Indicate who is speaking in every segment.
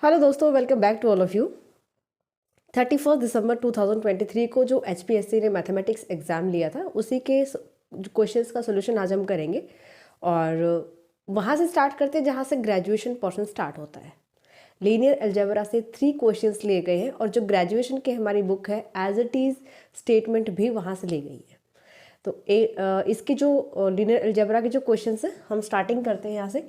Speaker 1: Hello दोस्तों, welcome back to all of you. 31 दिसंबर 2023 को जो HPSC ने मैथमेटिक्स एग्ज़ाम लिया था उसी के क्वेश्चंस का सोल्यूशन आज हम करेंगे। और वहाँ से स्टार्ट करते हैं जहाँ से ग्रेजुएशन पोर्शन स्टार्ट होता है। लीनियर अलजेब्रा से 3 क्वेश्चंस लिए गए हैं और जो ग्रेजुएशन की हमारी बुक है एज इट इज़ स्टेटमेंट भी वहाँ से ली गई है। तो इसकी जो लीनियर अलजेब्रा के जो क्वेश्चंस हैं हम स्टार्टिंग करते हैं यहाँ से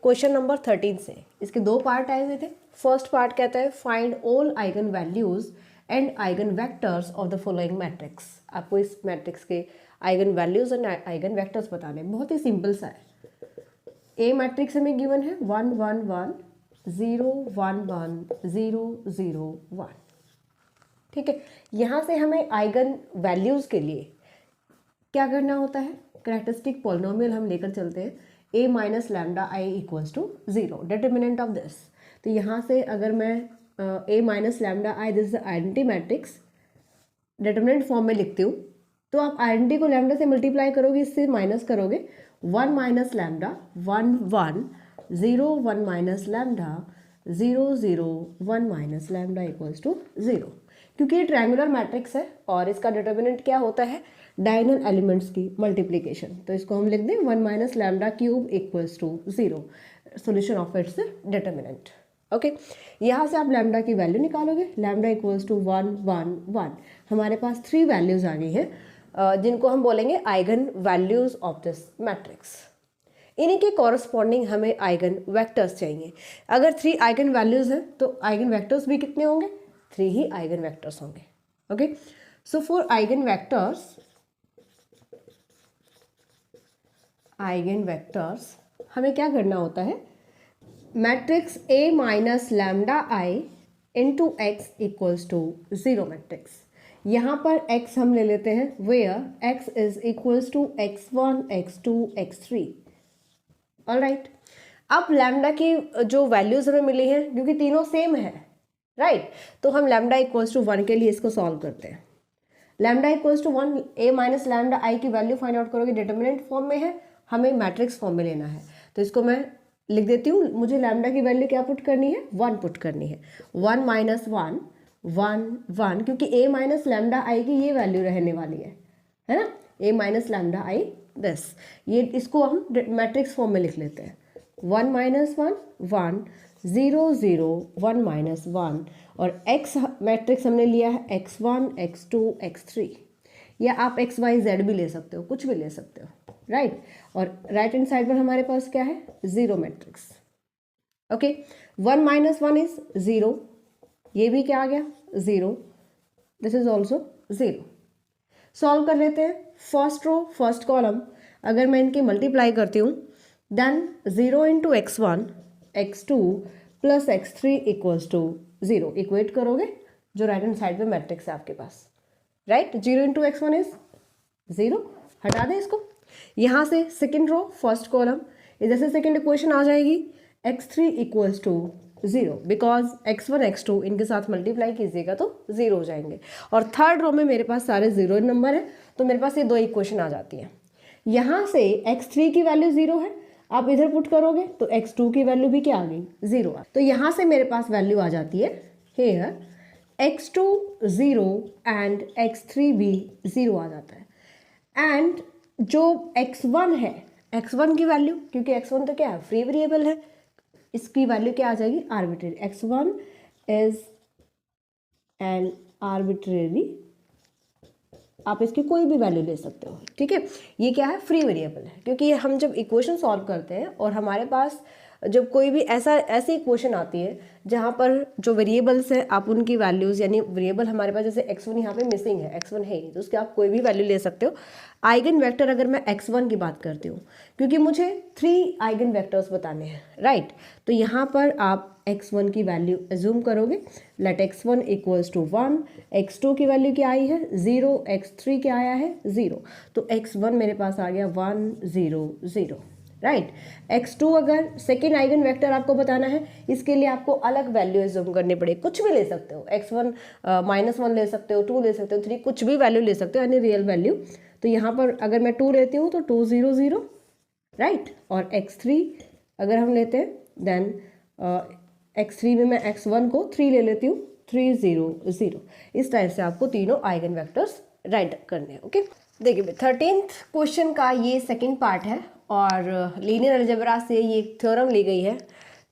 Speaker 1: क्वेश्चन नंबर 13 से। इसके 2 पार्ट आए हुए थे। फर्स्ट पार्ट कहता है find all eigen values and eigen vectors of the following matrix. आपको इस मैट्रिक्स के eigen values and eigen vectors बताने हैं। बहुत ही सिंपल सा है। ए मैट्रिक्स हमें गिवन है 1 1 1 0 1 1 0 0 1। ठीक है, यहाँ से हमें आइगन वैल्यूज के लिए क्या करना होता है, कैरेक्टरिस्टिक पॉलिनोमियल हम लेकर चलते हैं a minus lambda I equals to 0, determinant of this. तो यहाँ से अगर मैं a minus lambda I this is identity matrix determinant form में लिखती हूँ, तो आप आइडेंटिटी को लैम्डा से मल्टीप्लाई करोगे, इससे माइनस करोगे 1 minus lambda 1 1 0 1 minus lambda 0 0 1 minus lambda equals to 0। क्योंकि ये ट्रायंगुलर मैट्रिक्स है और इसका डिटर्मिनेंट क्या होता है, डायगोनल एलिमेंट्स की मल्टीप्लिकेशन। तो इसको हम लिख दें 1 minus lambda cube equals to 0, solution of its determinant. Okay, यहाँ से आप लैम्डा की वैल्यू निकालोगे, लैम्डा इक्वल्स टू 1 1 1। हमारे पास 3 वैल्यूज आ गई हैं जिनको हम बोलेंगे eigen values of this matrix. इन्हीं के कॉरस्पॉन्डिंग हमें आइगन वेक्टर्स चाहिए। अगर 3 आइगन वैल्यूज हैं तो आइगन वेक्टर्स भी कितने होंगे, 3 ही आइगन वेक्टर्स होंगे। Okay, so for eigen vectors हमें क्या करना होता है, matrix A minus lambda I into x equals to 0 matrix. यहाँ पर x हम ले लेते हैं where x is equals to x1 x2 x3। Alright, अब लैम्डा की जो वैल्यूज हमें मिली हैं क्योंकि तीनों सेम है, राइट, तो हम लैम्डा इक्वल्स टू 1 के लिए इसको सॉल्व करते हैं। Lambda equals to 1, a minus lambda I की वैल्यू फाइंड आउट करोगे, डिटर्मिनेंट फॉर्म में है, हमें मैट्रिक्स फॉर्म में लेना है। तो इसको मैं लिख देती हूँ, मुझे लैम्डा की वैल्यू क्या पुट करनी है, 1 पुट करनी है। 1 माइनस 1 1 1, क्योंकि a माइनस लैम्डा आई की ये वैल्यू रहने वाली है ना, a minus lambda I this, ये इसको हम मैट्रिक्स फॉर्म में लिख लेते हैं। 1 माइनस 1 1 0 0 1 माइनस 1, और x मैट्रिक्स हमने लिया है x1 x2 x3, या आप x y z भी ले सकते हो, कुछ भी ले सकते हो, राइट। और राइट हैंड साइड पर हमारे पास क्या है, 0 मैट्रिक्स। ओके, 1 माइनस 1 इज 0, ये भी क्या आ गया 0, दिस इज ऑल्सो 0। सॉल्व कर लेते हैं। फर्स्ट रो फर्स्ट कॉलम अगर मैं इनकी मल्टीप्लाई करती हूँ, then 0 into x1 x2 plus x3 equals to 0, equate करोगे जो राइट हैंड साइड पे मैट्रिक्स है आपके पास, राइट। 0 इंटू x1 इज 0, हटा दें इसको। यहाँ से सेकेंड रो फर्स्ट कॉलम जैसे सेकेंड इक्वेशन आ जाएगी, x3 equals to 0, because x1 x2 इनके साथ मल्टीप्लाई कीजिएगा तो 0 हो जाएंगे। और थर्ड रो में मेरे पास सारे 0 नंबर है, तो मेरे पास ये 2 इक्वेशन आ जाती हैं। यहाँ से x3 की वैल्यू 0 है, आप इधर पुट करोगे तो x2 की वैल्यू भी क्या आ गई, 0। तो यहाँ से मेरे पास वैल्यू आ जाती है हेयर x2 0 एंड x3 भी 0 आ जाता है। एंड जो x1 है, x1 की वैल्यू, क्योंकि x1 तो क्या है, फ्री वेरिएबल है, इसकी वैल्यू क्या आ जाएगी, arbitrary. x1 is an arbitrary, आप इसकी कोई भी वैल्यू ले सकते हो, ठीक है। ये क्या है, फ्री वेरिएबल है, क्योंकि हम जब इक्वेशन सॉल्व करते हैं और हमारे पास जब कोई भी ऐसी इक्वेशन आती है जहाँ पर जो वेरिएबल्स हैं आप उनकी वैल्यूज़, यानी वेरिएबल हमारे पास जैसे x1 यहाँ पे मिसिंग है, x1 है तो उसके आप कोई भी वैल्यू ले सकते हो। आइगन वेक्टर अगर मैं x1 की बात करती हूँ, क्योंकि मुझे 3 आइगन वेक्टर्स बताने हैं, राइट, तो यहाँ पर आप x1 की वैल्यू एज्यूम करोगे, let x1 equals to 1, x2 की वैल्यू क्या आई है 0, x3 क्या आया है 0, तो x1 मेरे पास आ गया 1 0 0, राइट। x2 अगर सेकेंड आइगन वेक्टर आपको बताना है, इसके लिए आपको अलग वैल्यू एज्यूम करनी पड़ेगी, कुछ भी ले सकते हो, x1 -1 ले सकते हो, 2 ले सकते हो, 3, कुछ भी वैल्यू ले सकते हो, यानी रियल वैल्यू। तो यहाँ पर अगर मैं 2 लेती हूँ तो 2 0 0, राइट, और x3 अगर हम लेते हैं देन x3 में मैं x1 को 3 ले लेती हूँ, 3 0 0। इस टाइप से आपको तीनों आइगन वेक्टर्स राइट करने हैं। ओके, देखिए 13th क्वेश्चन का ये सेकंड पार्ट है और लीनियर अलजेब्रा से ये थ्योरम ली गई है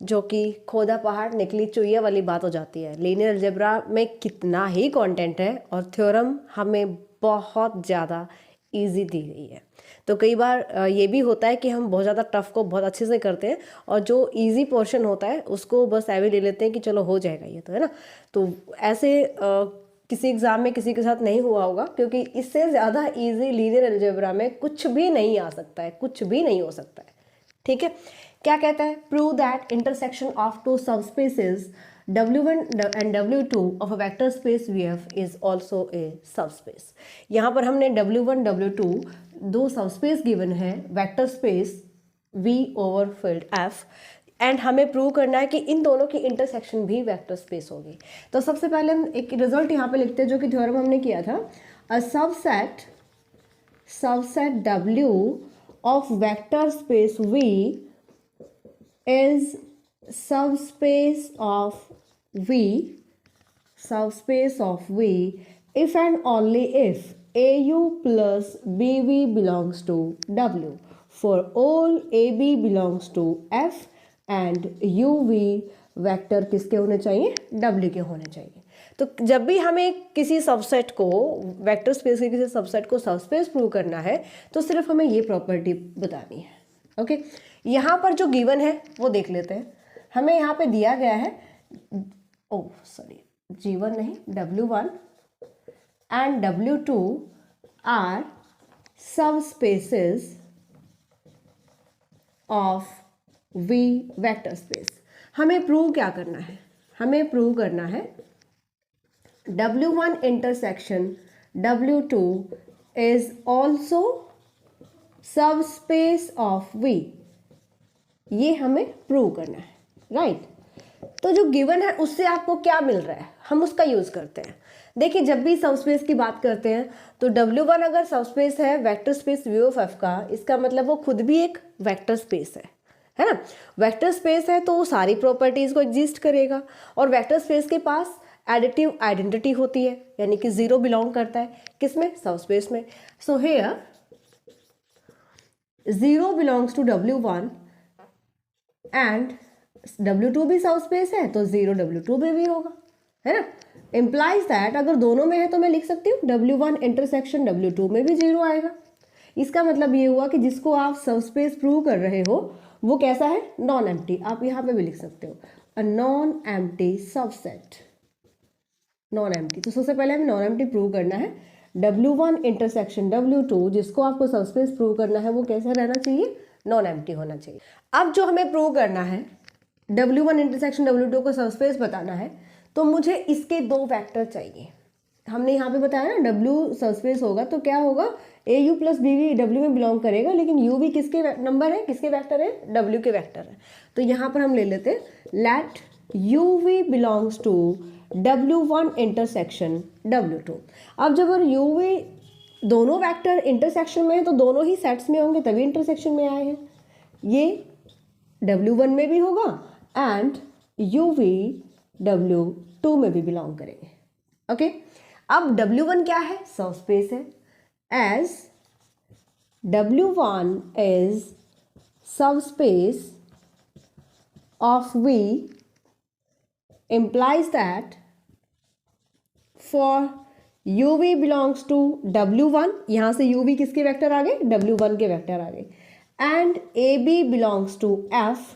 Speaker 1: जो कि खोदा पहाड़ निकली चुईया वाली बात हो जाती है। लीनियर अलजेब्रा में कितना ही कंटेंट है और थ्योरम हमें बहुत ज़्यादा इजी दी गई है। तो कई बार ये भी होता है कि हम बहुत ज़्यादा टफ को बहुत अच्छे से करते हैं और जो इजी पोर्शन होता है उसको बस ऐवे ले लेते हैं कि चलो हो जाएगा ये, तो है ना। तो ऐसे किसी एग्ज़ाम में किसी के साथ नहीं हुआ होगा, क्योंकि इससे ज़्यादा इजी लीनियर अलजेब्रा में कुछ भी नहीं आ सकता है, कुछ भी नहीं हो सकता है। ठीक है, क्या कहता है, prove that intersection of two subspaces W1 and W2 of a vector space VF is also a subspace। यहाँ पर हमने W1 W2 दो सबस्पेस गिवन है vector space V over field F, and हमें प्रूव करना है कि इन दोनों की इंटरसेक्शन भी वेक्टर स्पेस होगी। तो सबसे पहले हम एक रिजल्ट यहाँ पे लिखते हैं जो कि थ्योरम हमने किया था। A subset W of vector space V is subspace of V if and only if AU plus BV belongs to W, for all AB belongs to F and UV vector किसके होने चाहिए, W के होने चाहिए। तो जब भी हमें किसी सबसेट को, वेक्टर स्पेस के किसी सबसेट को सबस्पेस प्रूव करना है तो सिर्फ हमें ये प्रॉपर्टी बतानी है। ओके, यहाँ पर जो गिवन है वो देख लेते हैं। हमें यहाँ पे दिया गया है G1 नहीं, W1 and W2 are subspaces of V vector space. हमें प्रूव क्या करना है, हमें प्रूव करना है W1 intersection W2 is also subspace of V, ये हमें प्रूव करना है, राइट। तो जो गिवन है उससे आपको क्या मिल रहा है, हम उसका यूज करते हैं। देखिए, जब भी सबस्पेस की बात करते हैं तो W1 अगर सबस्पेस है vector space V of F का, इसका मतलब वो खुद भी एक वेक्टर स्पेस है ना। वेक्टर स्पेस है तो वो सारी प्रॉपर्टीज को एग्जिस्ट करेगा, और वेक्टर स्पेस के पास एडिटिव आइडेंटिटी होती है, यानी कि 0 बिलोंग करता है किसमें, सबस्पेस में। So here 0 belongs to W1 and W2 भी सबस्पेस है तो 0 W2 में भी होगा, है ना। इम्प्लाइज दैट अगर दोनों में है तो मैं लिख सकती हूँ W1 इंटरसेक्शन W2 में भी 0 आएगा। इसका मतलब ये हुआ कि जिसको आप सबस्पेस प्रूव कर रहे हो वो कैसा है, नॉन एम्प्टी। आप यहाँ पे भी लिख सकते हो a non empty subset, non empty. तो सबसे पहले हमें नॉन एम्प्टी प्रूव करना है। W1 इंटरसेक्शन W2 जिसको आपको सबस्पेस प्रूव करना है वो कैसा रहना चाहिए, नॉन एम्प्टी होना चाहिए। अब जो हमें प्रूव करना है, W1 इंटरसेक्शन W2 को सबस्पेस बताना है, तो मुझे इसके दो वेक्टर चाहिए। हमने यहाँ पे बताया ना W सबस्पेस होगा तो क्या होगा, AU प्लस BV W में बिलोंग करेगा, लेकिन UV किसके नंबर है, किसके वेक्टर है, W के वेक्टर है। तो यहाँ पर हम ले लेते हैं let UV belongs to W1 intersection W2। अब जब UV दोनों वेक्टर इंटरसेक्शन में है तो दोनों ही सेट्स में होंगे तभी इंटरसेक्शन में आए हैं। ये W1 में भी होगा एंड UV W2 में भी बिलोंग करेंगे। ओके, अब W1 क्या है, सबस्पेस है, as W1 is subspace of V implies that for UV belongs to W1, यहां से UV किसके वेक्टर आ गए, W1 के वेक्टर आ गए, and AB belongs to F,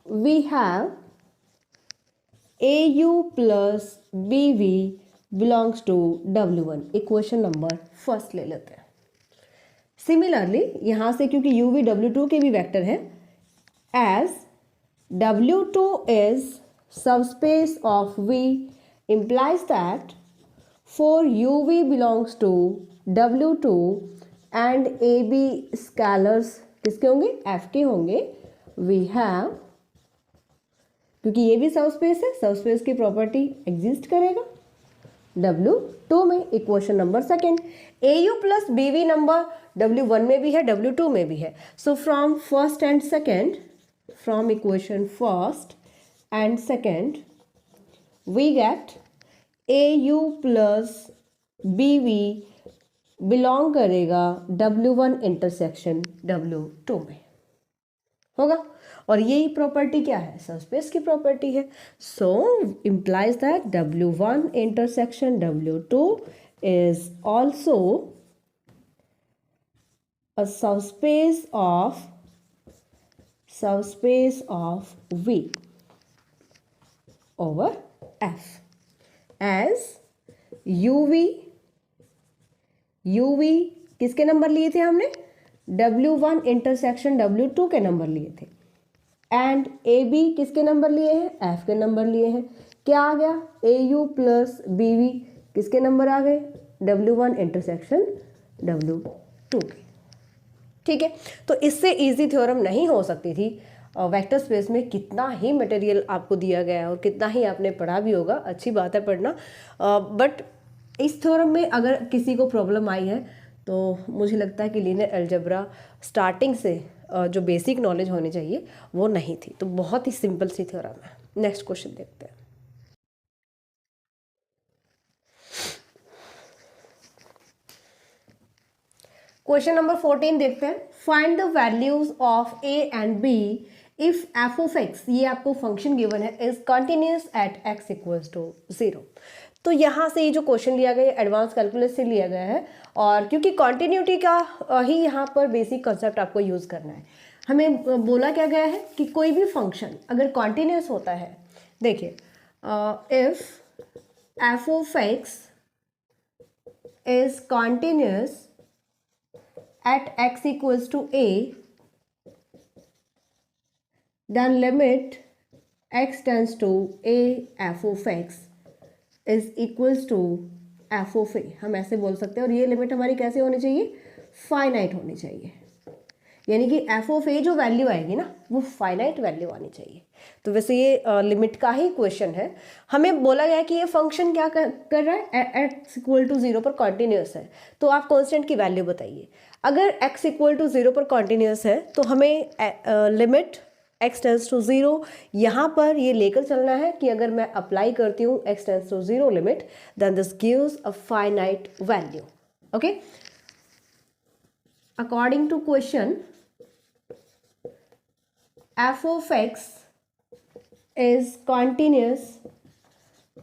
Speaker 1: we have AU plus BV belongs to W1। Equation number first ले लेते हैं। Similarly यहां से क्योंकि UV W2 के भी वेक्टर है, as W2 is subspace of V implies that for UV belongs to W2 and AB scalars किसके होंगे, F के होंगे, we have, क्योंकि ये भी सबस्पेस है, सबस्पेस की प्रॉपर्टी एग्जिस्ट करेगा W2 में। Equation number second, AU plus BV number W1 में भी है W2 में भी है। So from first and second from equation first and second, we get AU plus BV belong करेगा W1 इंटरसेक्शन W2 में होगा। और यही प्रॉपर्टी क्या है, सबस्पेस की प्रॉपर्टी है। So implies that W1 intersection W2 is also a subspace of V over F as UV किसके नंबर लिए थे हमने, W1 इंटरसेक्शन W2 के नंबर लिए थे, एंड AB किसके नंबर लिए हैं, F के नंबर लिए हैं। क्या आ गया, AU प्लस BV किसके नंबर आ गए, W1 इंटरसेक्शन W2 के। ठीक है, तो इससे इजी थ्योरम नहीं हो सकती थी। वेक्टर स्पेस में कितना ही मटेरियल आपको दिया गया है और कितना ही आपने पढ़ा भी होगा, अच्छी बात है पढ़ना, बट इस थ्योरम में अगर किसी को प्रॉब्लम आई है तो मुझे लगता है कि लीनियर अलजेब्रा स्टार्टिंग से जो बेसिक नॉलेज होनी चाहिए वो नहीं थी। तो बहुत ही सिंपल सी थ्योरम है। नेक्स्ट क्वेश्चन देखते हैं। क्वेश्चन नंबर 14 देखते हैं। Find the values of a and b if f of x, ये आपको फंक्शन गिवन है, is continuous at x equals to 0। तो यहाँ से ये जो क्वेश्चन लिया गया है एडवांस कैलकुलस से लिया गया है, और क्योंकि कॉन्टिन्यूटी का ही यहाँ पर बेसिक कंसेप्ट आपको यूज करना है। हमें बोला क्या गया है कि कोई भी फंक्शन अगर कॉन्टिन्यूस होता है, देखिए if f of x is continuous at x equals to a, then limit x tends to a f of x is equals to f of a, हम ऐसे बोल सकते हैं। और ये लिमिट हमारी कैसे होनी चाहिए, फाइनाइट होनी चाहिए, यानी कि f ऑफ a जो वैल्यू आएगी ना वो फाइनाइट वैल्यू आनी चाहिए। तो वैसे ये लिमिट का ही क्वेश्चन है। हमें बोला गया है कि ये फंक्शन क्या कर रहा है, x इक्वल टू 0 पर कॉन्टिन्यूस है, तो आप कांस्टेंट की वैल्यू बताइए। अगर x इक्वल टू 0 पर कॉन्टिन्यूस है तो हमें लिमिट x टेंस टू 0 यहाँ पर ये लेकर चलना है कि अगर मैं अप्लाई करती हूँ x tends to 0 limit, then this gives a finite value. Okay, according to question f of x is continuous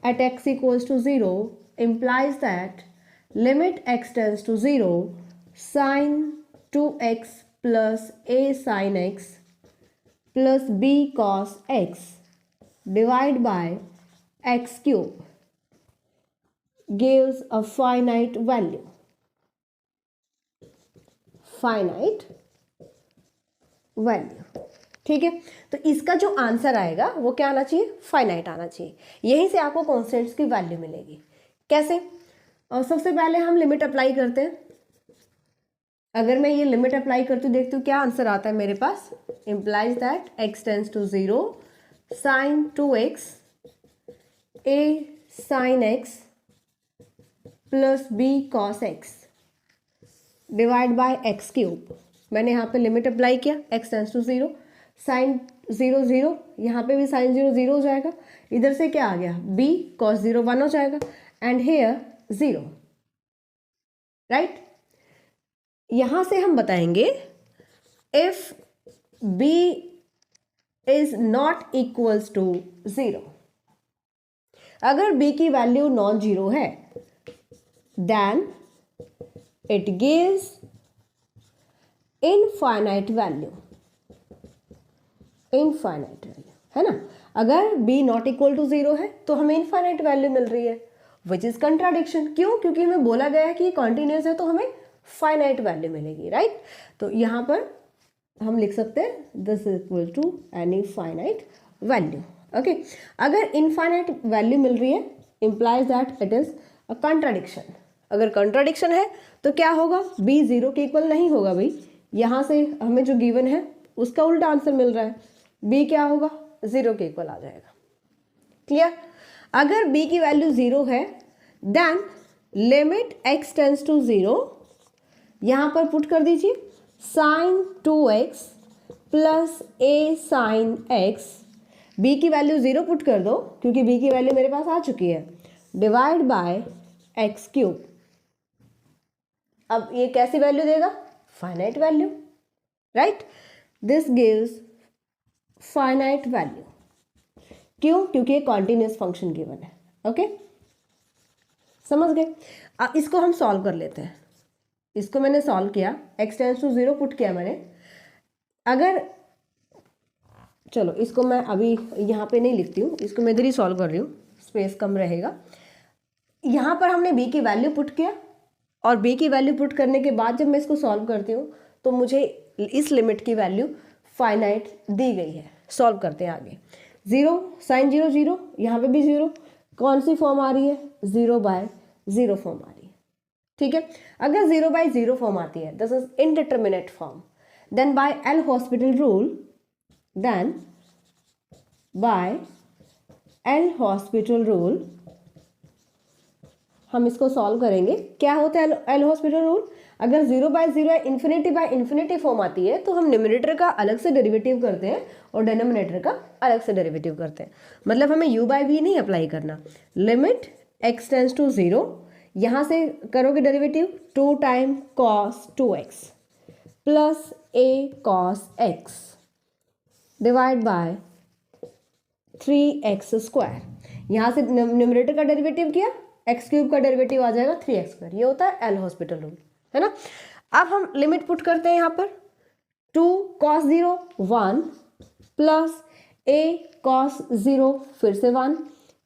Speaker 1: at x equals to 0 implies that limit x tends to 0 sin 2x plus a sin x plus b cos x divided by x cube gives a finite value. Finite value, ठीक है। तो इसका जो answer आएगा वो क्या आना चाहिए, फाइनाइट आना चाहिए। यहीं से आपको कॉन्स्टेंट्स की वैल्यू मिलेगी। कैसे, और सबसे पहले हम लिमिट अप्लाई करते हैं। अगर मैं ये लिमिट अप्लाई करती हूँ, देखती हूँ क्या आंसर आता है मेरे पास। Implies that x tends to 0 sine 2x a sine x plus b cos x divide by x cube. मैंने यहाँ पे लिमिट अप्लाई किया, x टेंस टू 0 साइन 0 0, यहाँ पे भी साइन 0 0 हो जाएगा। इधर से क्या आ गया, b कॉस 0 1 हो जाएगा, एंड हेयर 0, राइट। यहां से हम बताएंगे if b is not equals to 0, अगर b की वैल्यू नॉन जीरो है then it gives infinite value. Infinite value है ना, अगर b नॉट इक्वल टू 0 है तो हमें इनफाइनाइट वैल्यू मिल रही है, विच इज कंट्राडिक्शन। क्यों, क्योंकि हमें बोला गया है कि कॉन्टिन्यूस है तो हमें फाइनाइट वैल्यू मिलेगी, राइट। तो यहाँ पर हम लिख सकते हैं this is equal to any finite value. Okay, अगर इनफाइनाइट वैल्यू मिल रही है implies that it is a contradiction. अगर कंट्राडिक्शन है तो क्या होगा, b 0 के इक्वल नहीं होगा भाई। यहाँ से हमें जो गिवन है उसका उल्टा आंसर मिल रहा है, b क्या होगा, 0 के इक्वल आ जाएगा। क्लियर। अगर b की वैल्यू 0 है then limit x tends to 0, यहाँ पर पुट कर दीजिए sine 2x plus a sine x, b की वैल्यू 0 पुट कर दो क्योंकि बी की वैल्यू मेरे पास आ चुकी है, डिवाइड बाय एक्स क्यूब। अब ये कैसी वैल्यू देगा? Finite value, right? This gives finite value. क्यों? क्योंकि ये कॉन्टिन्यूस फंक्शन गिवन है। ओके, समझ गए? अब इसको हम सॉल्व कर लेते हैं। इसको मैंने सॉल्व किया, x टेंस टू 0 पुट किया मैंने। अगर चलो इसको मैं अभी यहाँ पे नहीं लिखती हूँ, इसको मैं इधर ही सॉल्व कर रही हूँ, स्पेस कम रहेगा। यहाँ पर हमने b की वैल्यू पुट किया और b की वैल्यू पुट करने के बाद जब मैं इसको सॉल्व करती हूँ तो मुझे इस लिमिट की वैल्यू फाइनाइट दी गई है। सॉल्व करते हैं आगे। 0 साइन 0 0, यहाँ पे भी 0, कौन सी फॉर्म आ रही है? 0/0 फॉर्म आ रही है। ठीक है, अगर 0/0 फॉर्म आती है this is indeterminate form, then by L'Hospital rule, then by L'Hospital rule हम इसको सॉल्व करेंगे। क्या होता है एल हॉस्पिटल रूल? अगर 0/0 या इन्फिनिटी फॉर्म आती है तो हम न्यूमरेटर का अलग से डेरिवेटिव करते हैं और डिनोमिनेटर का अलग से डेरिवेटिव करते हैं। मतलब हमें u/v नहीं अप्लाई करना। लिमिट x टेंस टू 0, यहाँ से करोगे derivative 2 time cos 2x plus a cos x divide bye 3x²। यहाँ से न्यूमरेटर का डेरिवेटिव किया, एक्स क्यूब का डेरिवेटिव आ जाएगा 3x²। ये होता है एल हॉस्पिटल रूल, है ना? अब हम लिमिट पुट करते हैं यहाँ पर 2 cos 0 1 प्लस a cos 0 फिर से 1,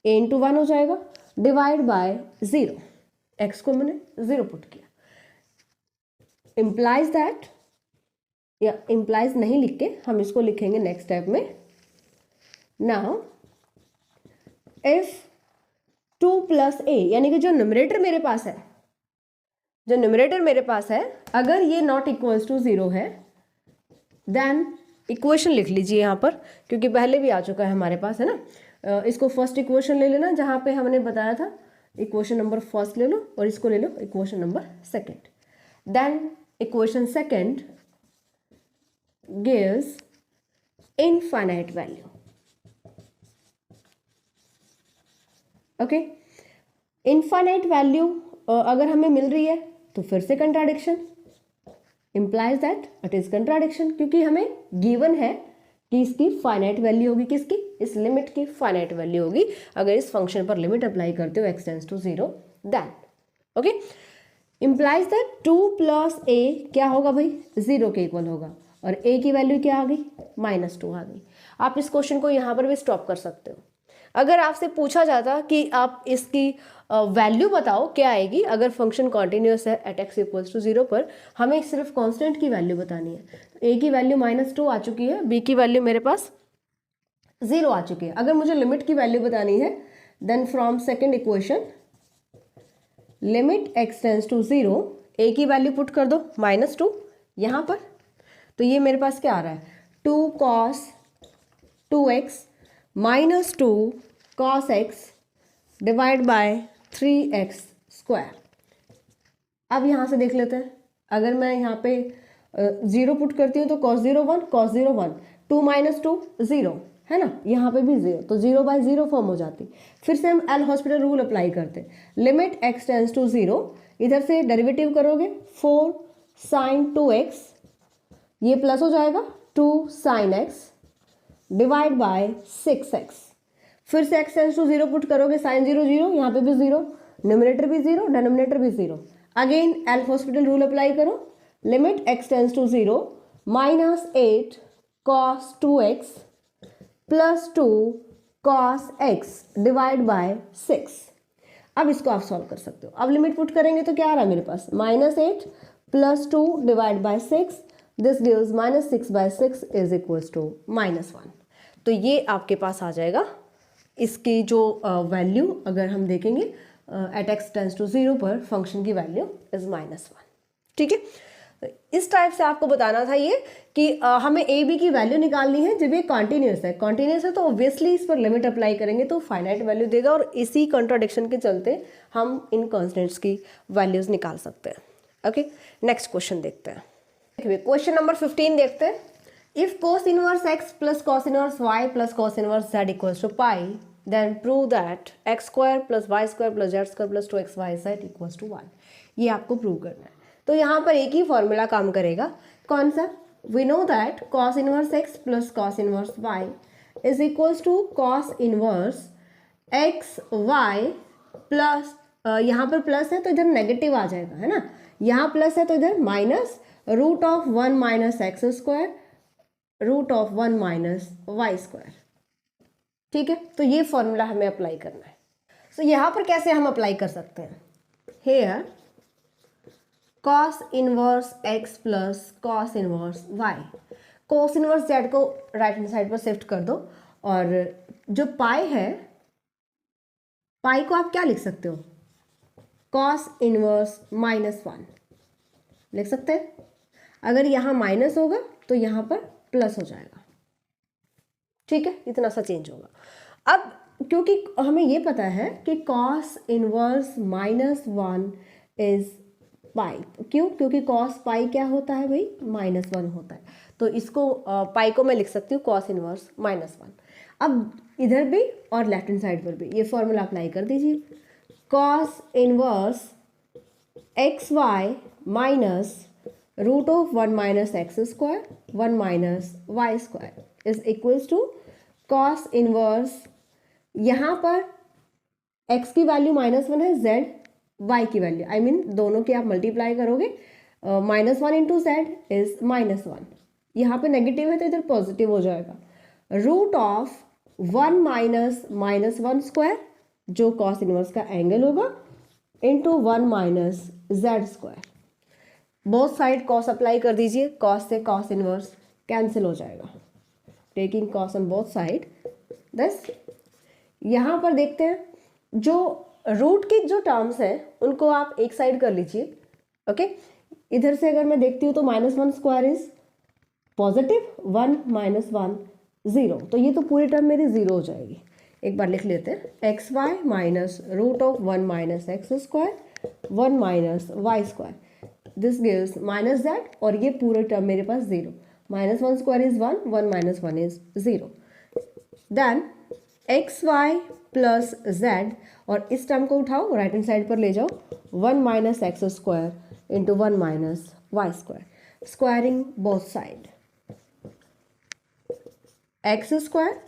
Speaker 1: a इंटू 1 हो जाएगा डिवाइड बाय 0। x को मैंने 0 पुट किया। इम्प्लाइज दैट, या इम्प्लाइज नहीं लिख के हम इसको लिखेंगे नेक्स्ट स्टेप में। नाउ इफ 2 प्लस a, यानी कि जो न्यूमरेटर मेरे पास है, अगर ये नॉट इक्वल्स टू 0 है, देन इक्वेशन लिख लीजिए यहाँ पर, क्योंकि पहले भी आ चुका है हमारे पास, है ना? इसको फर्स्ट इक्वेशन ले लेना, जहाँ पे हमने बताया था इक्वेशन नंबर फर्स्ट ले लो और इसको ले लो equation number second. Then equation second gives infinite value. Okay, infinite value अगर हमें मिल रही है तो फिर से contradiction, implies that it is contradiction, क्योंकि हमें गिवन है कि इसकी फाइनाइट वैल्यू होगी। किसकी? इस लिमिट की फाइनाइट वैल्यू होगी अगर इस फंक्शन पर लिमिट अप्लाई करते हो x tends to 0। Then okay, implies that 2 plus a क्या होगा भाई? 0 के इक्वल होगा, और a की वैल्यू क्या आ गई? -2 आ गई। आप इस क्वेश्चन को यहाँ पर भी स्टॉप कर सकते हो। अगर आपसे पूछा जाता कि आप इसकी वैल्यू बताओ क्या आएगी अगर फंक्शन कॉन्टिन्यूस है एट x इक्वल्स टू 0 पर, हमें सिर्फ कांस्टेंट की वैल्यू बतानी है। तो a की वैल्यू -2 आ चुकी है, b की वैल्यू मेरे पास 0 आ चुकी है। अगर मुझे लिमिट की वैल्यू बतानी है, then from second equation limit x tends to 0, a की वैल्यू पुट कर दो -2 यहाँ पर, तो ये मेरे पास क्या आ रहा है? 2 cos 2x -2 cos x divide bye 3x²। अब यहाँ से देख लेते हैं, अगर मैं यहाँ पे 0 पुट करती हूँ तो cos 0 1 cos 0 1, 2 -2 0, है ना? यहाँ पे भी 0, तो 0/0 फॉर्म हो जाती। फिर से हम एल हॉस्पिटल रूल अप्लाई करते, लिमिट x टेंस टू 0, इधर से डेरिवेटिव करोगे 4 sin 2x, ये प्लस हो जाएगा 2 sin x divide bye 6x। फिर से x टेंस टू 0 पुट करोगे, sin 0 0, यहाँ पे भी 0, न्यूमरेटर भी 0, डिनोमिनेटर भी 0। Again L'Hospital rule apply करो, limit x tends to 0 -8 cos 2x plus 2 cos x divide by 6। अब इसको आप सॉल्व कर सकते हो। अब लिमिट पुट करेंगे तो क्या आ रहा है मेरे पास? -8 plus 2 divide by 6, this gives -6/6 is equals to -1। तो ये आपके पास आ जाएगा। इसकी जो वैल्यू अगर हम देखेंगे एट x टेंस टू 0 पर फंक्शन की वैल्यू इज -1। ठीक है, इस टाइप से आपको बताना था ये कि हमें a b की वैल्यू निकालनी है। जब ये कॉन्टिन्यूस है तो ऑब्वियसली इस पर लिमिट अप्लाई करेंगे तो फाइनाइट वैल्यू देगा, और इसी कॉन्ट्राडिक्शन के चलते हम इन कॉन्स्टेंट्स की वैल्यूज निकाल सकते हैं। ओके, नेक्स्ट क्वेश्चन देखते हैं। क्वेश्चन नंबर 15 देखते हैं। If cos inverse x plus cos inverse y plus cos inverse z equals to pi, then prove that x square plus y square plus z square plus 2xyz equals to 1. ये आपको prove करना है. तो यहाँ पर एक ही formula काम करेगा. कौन सा? We know that cos inverse x plus cos inverse y is equals to cos inverse x y plus यहाँ पर प्लस है तो इधर नेगेटिव आ जाएगा, है ना. यहाँ प्लस है तो इधर minus root of 1 minus x square root of 1 minus y square. ठीक है, तो ये फॉर्मूला हमें अप्लाई करना है. सो यहाँ पर कैसे हम अप्लाई कर सकते हैं? Here cos inverse x plus cos inverse y. cos inverse z को राइट हैंड साइड पर शिफ्ट कर दो और जो पाई है, पाई को आप क्या लिख सकते हो? cos इनवर्स -1 लिख सकते हैं. अगर यहाँ माइनस होगा तो यहाँ पर प्लस हो जाएगा. ठीक है, इतना सा चेंज होगा. अब क्योंकि हमें ये पता है कि cos इनवर्स -1 इज पाई. क्यों? क्योंकि cos पाई क्या होता है भाई? -1 होता है. तो इसको पाई को मैं लिख सकती हूँ cos इनवर्स -1. अब इधर भी और लेफ्ट हैंड साइड पर भी ये फॉर्मूला अप्लाई कर दीजिए. cos inverse x y minus root of 1 minus x square 1 minus y square is equals to cos inverse, यहाँ पर x की वैल्यू -1 है, z y की वैल्यू आई मीन दोनों की आप मल्टीप्लाई करोगे. -1 इंटू जेड इज -1. यहाँ पे नेगेटिव है तो इधर पॉजिटिव हो जाएगा. रूट ऑफ 1 माइनस -1 स्क्वायर जो cos इनवर्स का एंगल होगा into 1 minus Z square. Both side cos apply कर दीजिए. cos से cos इनवर्स कैंसिल हो जाएगा. Taking cos on both side. दस यहाँ पर देखते हैं जो रूट की जो टर्म्स हैं उनको आप एक साइड कर लीजिए. ओके, इधर से अगर मैं देखती हूँ तो -1 स्क्वायर इज पॉजिटिव, 1 माइनस 1 0. तो ये तो पूरी टर्म मेरी 0 हो जाएगी. एक बार लिख लेते हैं. X y minus root of 1 minus x square 1 minus y square. This gives minus that और ये पूरे टर्म मेरे पास 0. -1 square is 1, 1 minus 1 is 0. Then x y plus z और इस टर्म को उठाओ राइट हैंड साइड पर ले जाओ. 1 minus x square into 1 minus y square. Squaring both side. X square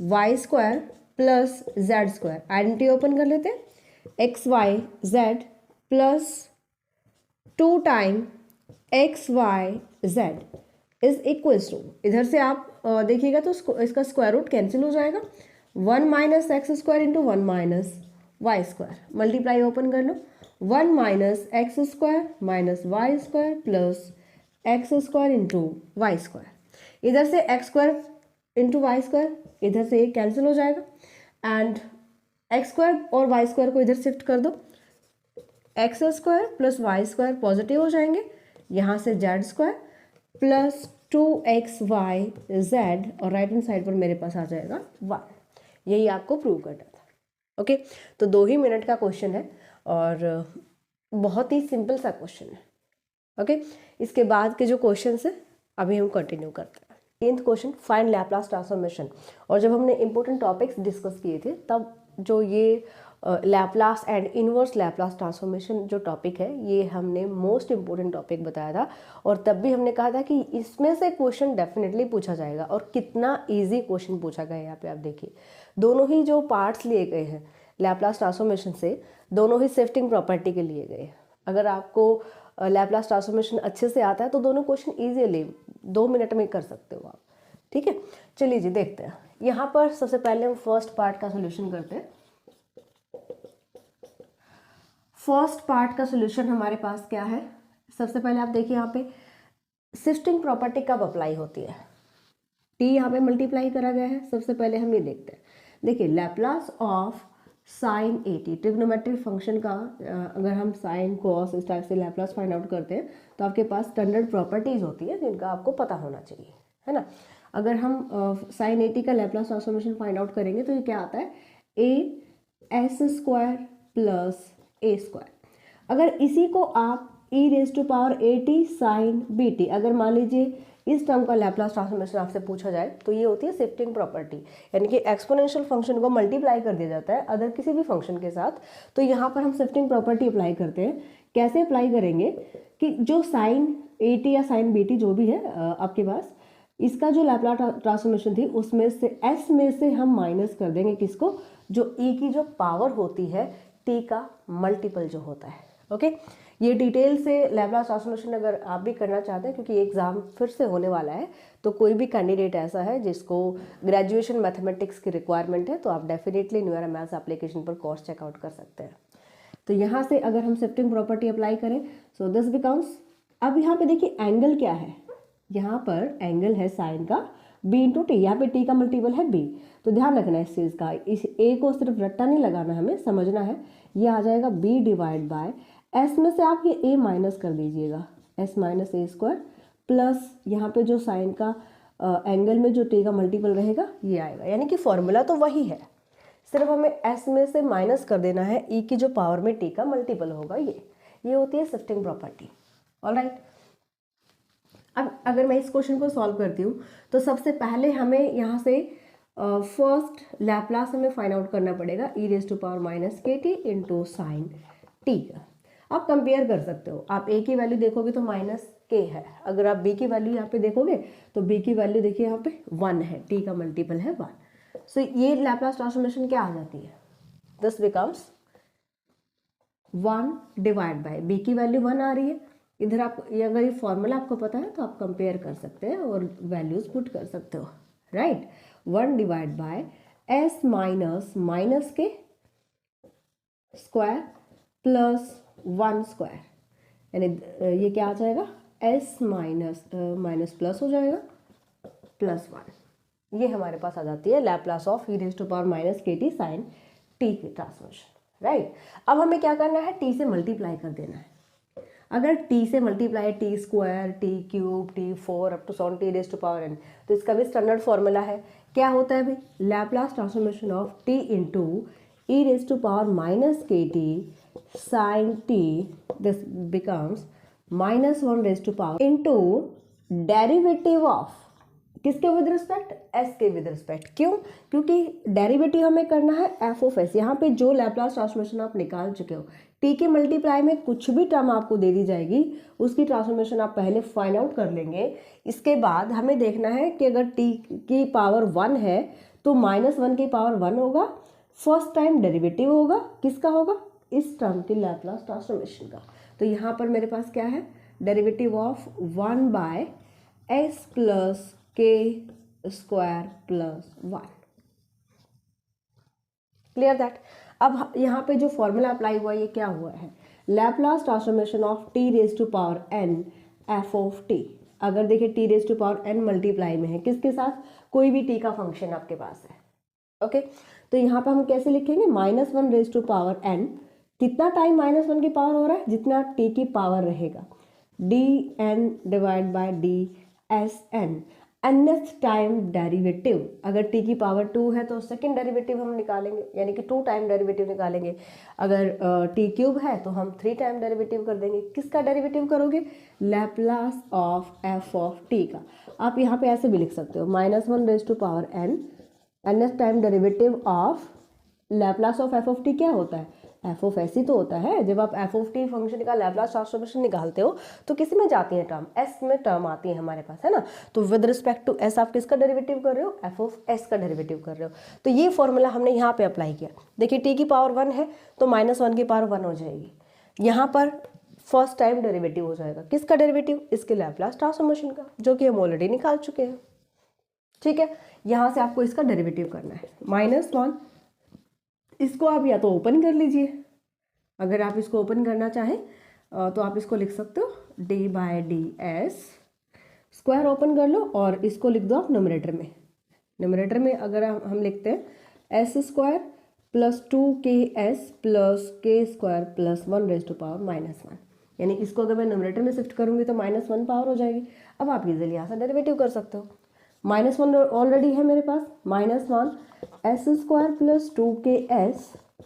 Speaker 1: y square plus z square. Identity open कर लेते हैं. X y z plus 2 time x y z is equals to, इधर से आप देखिएगा तो इसका स्क्वायर रूट कैंसिल हो जाएगा. 1 minus x square into 1 minus y square. Multiply open कर लो. 1 minus x square minus y square plus x square into y square. इधर से x square into y square, इधर से ये कैंसिल हो जाएगा. एंड एक्स स्क्वायर और वाई स्क्वायर को इधर शिफ्ट कर दो. X square plus y square positive हो जाएंगे. यहाँ से z square plus 2xy z और राइट हैंड साइड पर मेरे पास आ जाएगा 1. यही आपको प्रूव करना था. ओके, तो 2 ही मिनट का क्वेश्चन है और बहुत ही सिंपल सा क्वेश्चन है. ओके, इसके बाद के जो क्वेश्चन है अभी हम कंटिन्यू करते हैं. 10th question, find Laplace transformation. और जब हमने इंपॉर्टेंट टॉपिक्स डिस्कस किए थे तब जो ये Laplace and inverse Laplace transformation जो टॉपिक है ये हमने मोस्ट इंपॉर्टेंट टॉपिक बताया था. और तब भी हमने कहा था कि इसमें से क्वेश्चन डेफिनेटली पूछा जाएगा. और कितना इजी क्वेश्चन पूछा गया है यहाँ पे आप देखिए. दोनों ही जो पार्ट्स लिए गए हैं लैप्लास ट्रांसफॉर्मेशन से, दोनों ही शिफ्टिंग प्रॉपर्टी के लिए गए हैं. अगर आपको लैप्लास ट्रांसफॉर्मेशन अच्छे से आता है तो दोनों क्वेश्चन ईजिली 2 मिनट में कर सकते हो आप. ठीक है, चलिए जी देखते हैं. यहाँ पर सबसे पहले हम फर्स्ट पार्ट का सोल्यूशन करते हैं. फर्स्ट पार्ट का सोल्यूशन हमारे पास क्या है? सबसे पहले आप देखिए यहाँ पे शिफ्टिंग प्रॉपर्टी कब अप्लाई होती है. टी यहाँ पे मल्टीप्लाई करा गया है. सबसे पहले हम ये देखते हैं. देखिए Laplace of sine 80 trigonometric function का अगर हम साइन कॉस इस टाइप से लैप्लास फाइंड आउट करते हैं तो आपके पास स्टैंडर्ड प्रॉपर्टीज होती है जिनका आपको पता होना चाहिए, है ना. अगर हम साइन 80 का लैप्लास ट्रांसफॉर्मेशन फाइंड आउट करेंगे तो ये क्या आता है? A s square plus a square. अगर इसी को आप e raise to power 80 sine bt, अगर मान लीजिए इस टर्म का लैप्लास ट्रांसफॉर्मेशन आपसे पूछा जाए तो ये होती है शिफ्टिंग प्रॉपर्टी, यानी कि एक्सपोनेंशियल फंक्शन को मल्टीप्लाई कर दिया जाता है अदर किसी भी फंक्शन के साथ, तो यहाँ पर हम शिफ्टिंग प्रॉपर्टी अप्लाई करते हैं। कैसे अप्लाई करेंगे कि जो साइन ए टी या साइन बी टी जो भी है आपके पास, इसका जो लैप्लास ट्रांसफॉर्मेशन थी उसमें से एस में से हम माइनस कर देंगे किसको, जो ई की जो पावर होती है टी का मल्टीपल जो होता है। ओके, ये डिटेल से लैप्लास ट्रांसफॉर्मेशन अगर आप भी करना चाहते हैं, क्योंकि एग्जाम फिर से होने वाला है, तो कोई भी कैंडिडेट ऐसा है जिसको ग्रेजुएशन मैथमेटिक्स की रिक्वायरमेंट है तो आप डेफिनेटली न्यूरा मैथ्स एप्लीकेशन पर कोर्स चेकआउट कर सकते हैं। तो यहाँ से अगर हम शिफ्टिंग प्रॉपर्टी अप्लाई करें सो दिस बिकम्स, अब यहाँ पे देखिए एंगल क्या है, यहाँ पर एंगल है साइन का बी इंटू टी, यहाँ पे टी का मल्टीपल है बी, तो ध्यान रखना है इस चीज़ का, इस ए को सिर्फ रट्टा नहीं लगाना, हमें समझना है। ये आ जाएगा बी डिवाइड बाय एस में से आप ये ए माइनस कर दीजिएगा, एस माइनस ए स्क्वायर प्लस यहाँ पे जो साइन का एंगल में जो टी का मल्टीपल रहेगा ये आएगा, यानी कि फॉर्मूला तो वही है, सिर्फ हमें एस में से माइनस कर देना है ई की जो पावर में टी का मल्टीपल होगा ये होती है शिफ्टिंग प्रॉपर्टी। ऑलराइट, अब अगर मैं इस क्वेश्चन को सॉल्व करती हूँ तो सबसे पहले हमें यहाँ से फर्स्ट लैप्लास हमें फाइंड आउट करना पड़ेगा ई रेज टू पावर माइनस के टी इंटू साइन टी का। आप कंपेयर कर सकते हो, आप ए की वैल्यू देखोगे तो माइनस के है, अगर आप बी की वैल्यू यहाँ पे देखोगे तो बी की वैल्यू देखिए यहाँ पे 1 है, टी का मल्टीपल है 1, सो ये लैप्लास ट्रांसफॉर्मेशन क्या आ जाती है, this becomes 1 divide by b की वैल्यू 1 आ रही है, इधर आप अगर ये फॉर्मूला आपको पता है तो आप कंपेयर कर सकते हैं और वैल्यूज पुट कर सकते हो, right. 1 divide by S minus minus के स्क्वायर प्लस 1 स्क्वायर, यानी ये क्या आ जाएगा, एस माइनस माइनस प्लस हो जाएगा प्लस 1, ये हमारे पास आ जाती है Laplace of e raise to power minus के टी साइन टी की ट्रांसफॉर्मेशन, राइट। अब हमें क्या करना है, टी से मल्टीप्लाई कर देना है, अगर टी से multiply t square t cube t 4 up to 7 t raise to power n, तो इसका भी स्टैंडर्ड फॉर्मूला है, क्या होता है भाई, Laplace transformation of T into E raise to power minus के T sine T, this becomes -1 raise to power into derivative of किसके विद रिस्पेक्ट, एस के विद रिस्पेक्ट, क्यों, क्योंकि डेरिवेटिव हमें करना है एफ ऑफ एस, यहाँ पे जो लैप्लास ट्रांसफॉर्मेशन आप निकाल चुके हो, टी के मल्टीप्लाई में कुछ भी टर्म आपको दे दी जाएगी उसकी ट्रांसफॉर्मेशन आप पहले फाइंड आउट कर लेंगे, इसके बाद हमें देखना है कि अगर टी की पावर 1 है तो -1 की पावर 1 होगा, फर्स्ट टाइम डेरिवेटिव होगा, किसका होगा, इस टर्म की लैप्लास ट्रांसफॉर्मेशन का, तो यहाँ पर मेरे पास क्या है, derivative of 1 bye s plus k square plus 1, clear that. अब यहाँ पे जो फॉर्मूला अप्लाई हुआ ये क्या हुआ है, Laplace transformation of t raise to power n f of t, अगर देखिए t raise to power n multiply में है किसके साथ, कोई भी टी का फंक्शन आपके पास है, ओके। तो यहाँ पे हम कैसे लिखेंगे, -1 रेज टू पावर एन, कितना टाइम -1 की पावर हो रहा है, जितना टी की पावर रहेगा, d n divide by d s n, nth time derivative, अगर t की पावर 2 है तो सेकंड डेरिवेटिव हम निकालेंगे, यानी कि 2 टाइम डेरिवेटिव निकालेंगे, अगर t क्यूब है तो हम 3 टाइम डेरिवेटिव कर देंगे, किसका डेरिवेटिव करोगे, Laplace of f of t का। आप यहाँ पे ऐसे भी लिख सकते हो, -1 raise to power n, nth time derivative of Laplace of f of t क्या होता है, एफ ऑफ एस ही तो होता है, जब आप एफ ऑफ टी फंक्शन का लैप्लास ट्रांसफॉर्मेशन निकालते हो तो किस में जाती है टर्म, एस में टर्म आती है हमारे पास, है ना, तो विद रिस्पेक्ट टू एस आप किसका डेरिवेटिव कर रहे हो, एफ ऑफ एस का डेरिवेटिव कर रहे हो, तो ये फॉर्मूला हमने यहाँ पे अप्लाई किया, देखिए टी की पावर 1 है तो -1 की पावर 1 हो जाएगी, यहाँ पर फर्स्ट टाइम डेरिवेटिव हो जाएगा, किसका डेरिवेटिव, इसके लैप्लास ट्रांसफॉर्मेशन का, जो कि हम ऑलरेडी निकाल चुके हैं, ठीक है। यहाँ से आपको इसका डेरिवेटिव करना है, -1, इसको आप या तो ओपन कर लीजिए, अगर आप इसको ओपन करना चाहें तो आप इसको लिख सकते हो d by d s square, open कर लो और इसको लिख दो आप न्यूमरेटर में अगर हम लिखते हैं s square plus 2 plus k square plus 1 raise to power -1, यानी इसको अगर मैं न्यूमरेटर में शिफ्ट करूँगी तो -1 पावर हो जाएगी। अब आप इजीली यहाँ से डेरिवेटिव कर सकते हो, -1 ऑलरेडी है मेरे पास, -1 s square plus 2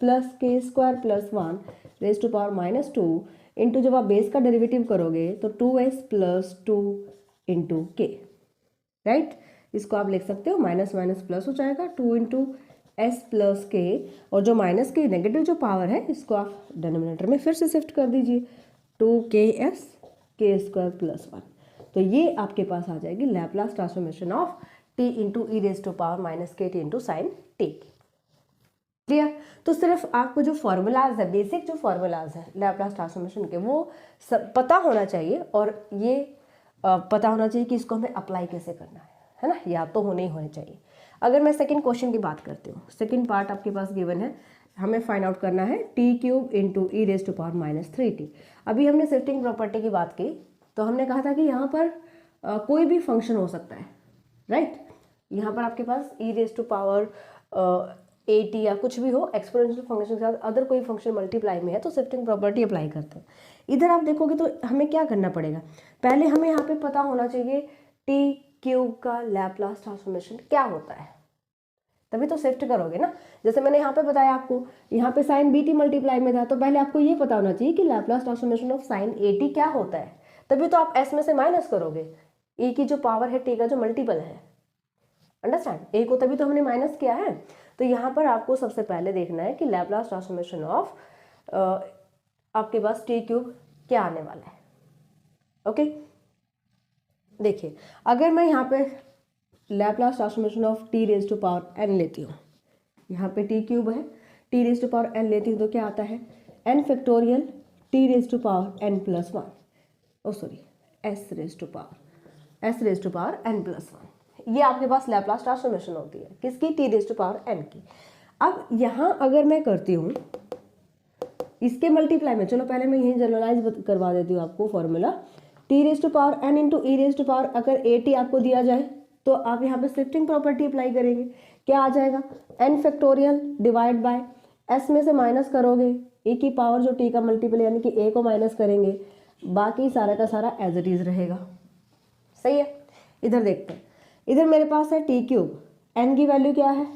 Speaker 1: plus k square plus 1 raise to power -2 into, जब आप बेस का डेरिवेटिव करोगे तो 2s प्लस 2 इंटू के, राइट। इसको आप लिख सकते हो माइनस माइनस प्लस हो जाएगा 2 इंटू एस प्लस के, और जो माइनस की नेगेटिव जो पावर है इसको आप डिनोमिनेटर में फिर से शिफ्ट कर दीजिए 2 के स्क्वायर प्लस 1। तो ये आपके पास आ जाएगी Laplace transformation of T into E raise to power minus के T into sine T. Clear. तो सिर्फ आपको जो फॉर्मूलाज है, बेसिक जो फॉर्मूलाज है लैप्लास ट्रांसफॉर्मेशन के, वो सब पता होना चाहिए, और ये पता होना चाहिए कि इसको हमें अप्लाई कैसे करना है ना, या तो होने ही होने चाहिए। अगर मैं सेकंड क्वेश्चन की बात करती हूँ, सेकंड पार्ट आपके पास गिवन है, हमें फाइंड आउट करना है t cube into E raise to power minus 3t। अभी हमने शिफ्टिंग प्रॉपर्टी की बात की, तो हमने कहा था कि यहाँ पर कोई भी फंक्शन हो सकता है, राइट। यहाँ पर आपके पास ई रेज टू पावर at या कुछ भी हो, एक्सपोनेंशियल फंक्शन के साथ अदर कोई फंक्शन मल्टीप्लाई में है तो शिफ्टिंग प्रॉपर्टी अप्लाई करते हैं। इधर आप देखोगे तो हमें क्या करना पड़ेगा, पहले हमें यहाँ पे पता होना चाहिए टी क्यूब का लैप्लास ट्रांसफॉर्मेशन क्या होता है, तभी तो शिफ्ट करोगे ना। जैसे मैंने यहाँ पे बताया आपको, यहाँ पे साइन बी टी मल्टीप्लाई में था, तो पहले आपको ये पता होना चाहिए कि Laplace transformation of sine A T क्या होता है, तभी तो आप एस में से माइनस करोगे। ए की जो पावर है टी का जो मल्टीपल है, अंडरस्टैंड, ए को तभी तो हमने माइनस किया है। तो यहाँ पर आपको सबसे पहले देखना है कि लैप्लास ट्रांसफॉर्मेशन ऑफ आपके पास टी क्यूब क्या आने वाला है। ओके, देखिए अगर मैं यहाँ पे Laplace transformation of t raise to power n लेती हूँ, यहाँ पे टी क्यूब है, t raise to power n लेती हूँ तो क्या आता है n factorial t raise to power n plus 1, oh sorry s raise to power n plus 1। ये आपके पास लैप्लास ट्रांसफॉर्मेशन होती है किसकी, t raise to power n की। अब यहाँ अगर मैं करती हूँ इसके मल्टीप्लाई में, चलो पहले मैं यही जनरलाइज करवा देती हूँ आपको formula, t raise to power n into E raise to power, अगर ए टी आपको दिया जाए तो आप यहाँ पे शिफ्टिंग प्रॉपर्टी अप्लाई करेंगे, क्या आ जाएगा n factorial divide by s में से माइनस करोगे ए की पावर जो टी का मल्टीपल यानी कि ए को माइनस करेंगे, बाकी सारा का सारा एज इट इज रहेगा। सही है। इधर देखते हैं, इधर मेरे पास है टी क्यूब, एन की वैल्यू क्या है,